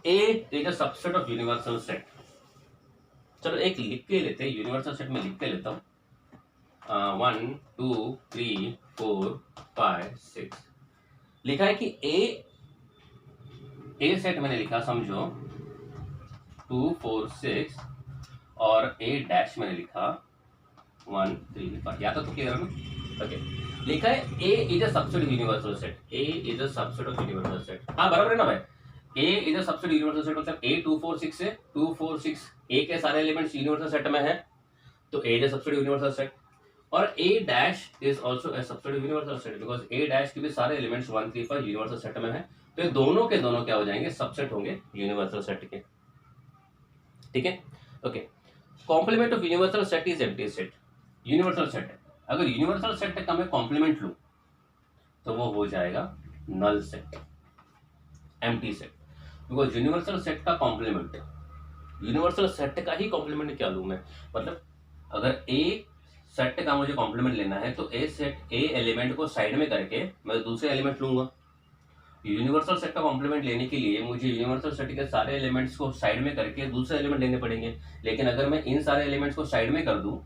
A is a subset of universal set। चलो एक लिख के लेते हैं, यूनिवर्सल सेट में लिख के लेता हूँ 1 2 3 4 5 6 लिखा है कि ए सेट मैंने लिखा समझो 2 4 6 और ए डैश मैंने लिखा 1 3 5, या तो क्लियर है ना, ओके। लिखा है A is a subset of universal set, A is a subset of universal set, हाँ बराबर है ना भाई। A is a subset universal set, मतलब ए 2 4 6 से 2 4 6 ए के सारे एलिमेंट्स यूनिवर्सल सेट में है, तो A is a subset universal set. और A dash is also a subset universal set, because A dash के भी सारे एलिमेंट्स 1 3 5 यूनिवर्सल सेट में है, तो ये दोनों के दोनों क्या हो जाएंगे, सबसेट होंगे यूनिवर्सल सेट के। ठीक है, okay. Complement of universal set is empty set. Universal set है, अगर यूनिवर्सल सेट का मैं कॉम्प्लीमेंट लूं तो वो हो जाएगा null set, empty set. Because universal set का कॉम्प्लीमेंट, यूनिवर्सल सेट का ही कॉम्प्लीमेंट क्या लूं मैं, मतलब अगर ए सेट का मुझे कॉम्प्लीमेंट लेना है तो ए सेट ए एलिमेंट को साइड में करके मैं दूसरे एलिमेंट लूंगा। यूनिवर्सल सेट का कॉम्प्लीमेंट लेने के लिए मुझे यूनिवर्सल सेट के सारे एलिमेंट्स को साइड में करके दूसरे एलिमेंट लेने पड़ेंगे, लेकिन अगर मैं इन सारे एलिमेंट्स को साइड में कर दूं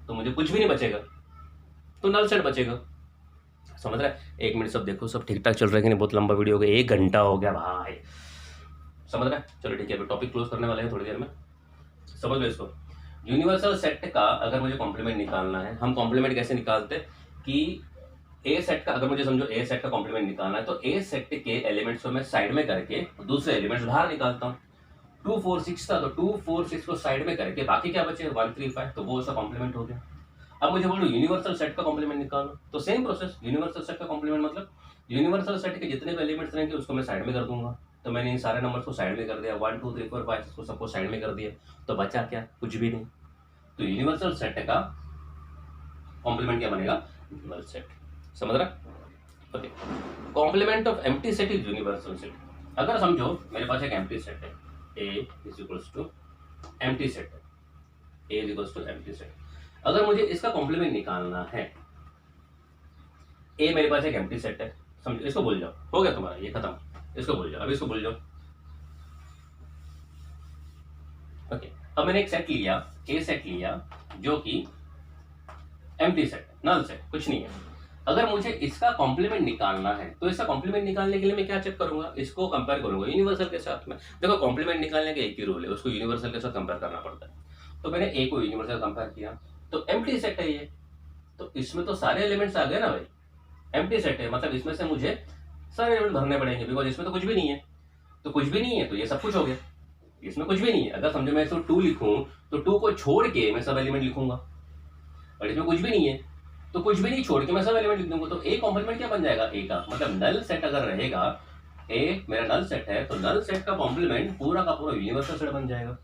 तो मुझे कुछ भी नहीं बचेगा, तो नल सेट बचेगा। समझ रहा है? 1 मिनट सब देखो, सब ठीक ठाक चल रहा है कि नहीं? बहुत लंबा वीडियो हो गया, 1 घंटा हो गया भाई। समझ रहा है? चलो ठीक है, अभी टॉपिक क्लोज करने वाले हैं थोड़ी देर में, समझ लो इसको। यूनिवर्सल सेट का अगर मुझे कॉम्प्लीमेंट निकालना है, हम कॉम्प्लीमेंट कैसे निकालते कि ए सेट का, अगर मुझे समझो ए सेट का कॉम्प्लीमेंट निकालना है तो ए सेट के एलिमेंट्स को मैं साइड में करके दूसरे एलिमेंट्स बाहर निकालता हूँ। 2 4 6 था तो 2 4 6 को साइड में करके बाकी क्या बचे 1 3 5, तो वो उसका कॉम्प्लीमेंट हो गया। अब मुझे बोलो यूनिवर्सल सेट का कॉम्प्लीमेंट निकालो, तो सेम प्रोसेस, यूनिवर्सल सेट का कॉम्प्लीमेंट मतलब यूनिवर्सल सेट के जितने भी एलिमेंट्स रहेंगे उसको मैं साइड में कर दूंगा। तो मैंने इन सारे नंबर्स को साइड में कर दिया, 1 2 3 4 5 को सबको साइड में कर दिया, तो बचा क्या? कुछ भी नहीं। तो यूनिवर्सल सेट का कॉम्प्लीमेंट क्या बनेगा? Null set. समझ रहा? Okay. Complement of empty set is universal set. अगर समझो मेरे पास एक एम्प्टी सेट है, A is equals to empty set है, A is equals to empty set. अगर मुझे इसका कॉम्प्लीमेंट निकालना है, ए मेरे पास एक एम्प्टी सेट है, समझो, इसको भूल जाओ, हो गया तुम्हारा ये खत्म, इसको भूल जाओ, अब इसको भूल जाओ। ओके, अब मैंने एक सेट लिया, ए सेट लिया, जो कि एम्प्टी सेट, नल सेट, कुछ नहीं है। अगर मुझे इसका कॉम्प्लीमेंट निकालना है तो इसका कॉम्प्लीमेंट निकालने के लिए मैं क्या चेक करूंगा? इसको कंपेयर करूंगा यूनिवर्सल के साथ में। देखो कॉम्प्लीमेंट निकालने का एक ही रूल है, उसको यूनिवर्सल के साथ कंपेयर करना पड़ता है। तो मैंने ए को यूनिवर्सल कंपेयर किया, तो एम्प्टी सेट है ये, तो इसमें तो सारे एलिमेंट्स आ गए ना भाई। एम्प्टी सेट है मतलब इसमें से मुझे सारे एलिमेंट भरने पड़ेंगे, बिकॉज इसमें तो कुछ भी नहीं है, तो कुछ भी नहीं है तो ये सब कुछ हो गया, इसमें कुछ भी नहीं है। अगर समझो मैं इसको 2 लिखूं तो 2 को छोड़ के मैं सब एलिमेंट लिखूंगा, और इसमें कुछ भी नहीं है तो कुछ भी नहीं छोड़ के मैं सब एलिमेंट लिख दूंगा। तो ए कॉम्प्लीमेंट क्या बन जाएगा? ए का मतलब नल सेट अगर रहेगा, ए मेरा नल सेट है, तो नल सेट का कॉम्प्लीमेंट पूरा का पूरा यूनिवर्सल सेट बन जाएगा।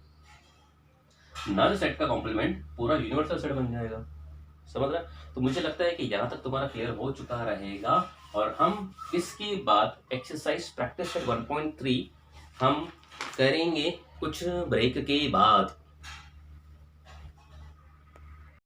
नल सेट का कॉम्प्लीमेंट पूरा यूनिवर्सल सेट बन जाएगा। समझ रहा? तो मुझे लगता है कि यहाँ तक तुम्हारा क्लियर हो चुका रहेगा, और हम इसकी बात एक्सरसाइज प्रैक्टिस सेट 1.3 हम करेंगे कुछ ब्रेक के बाद।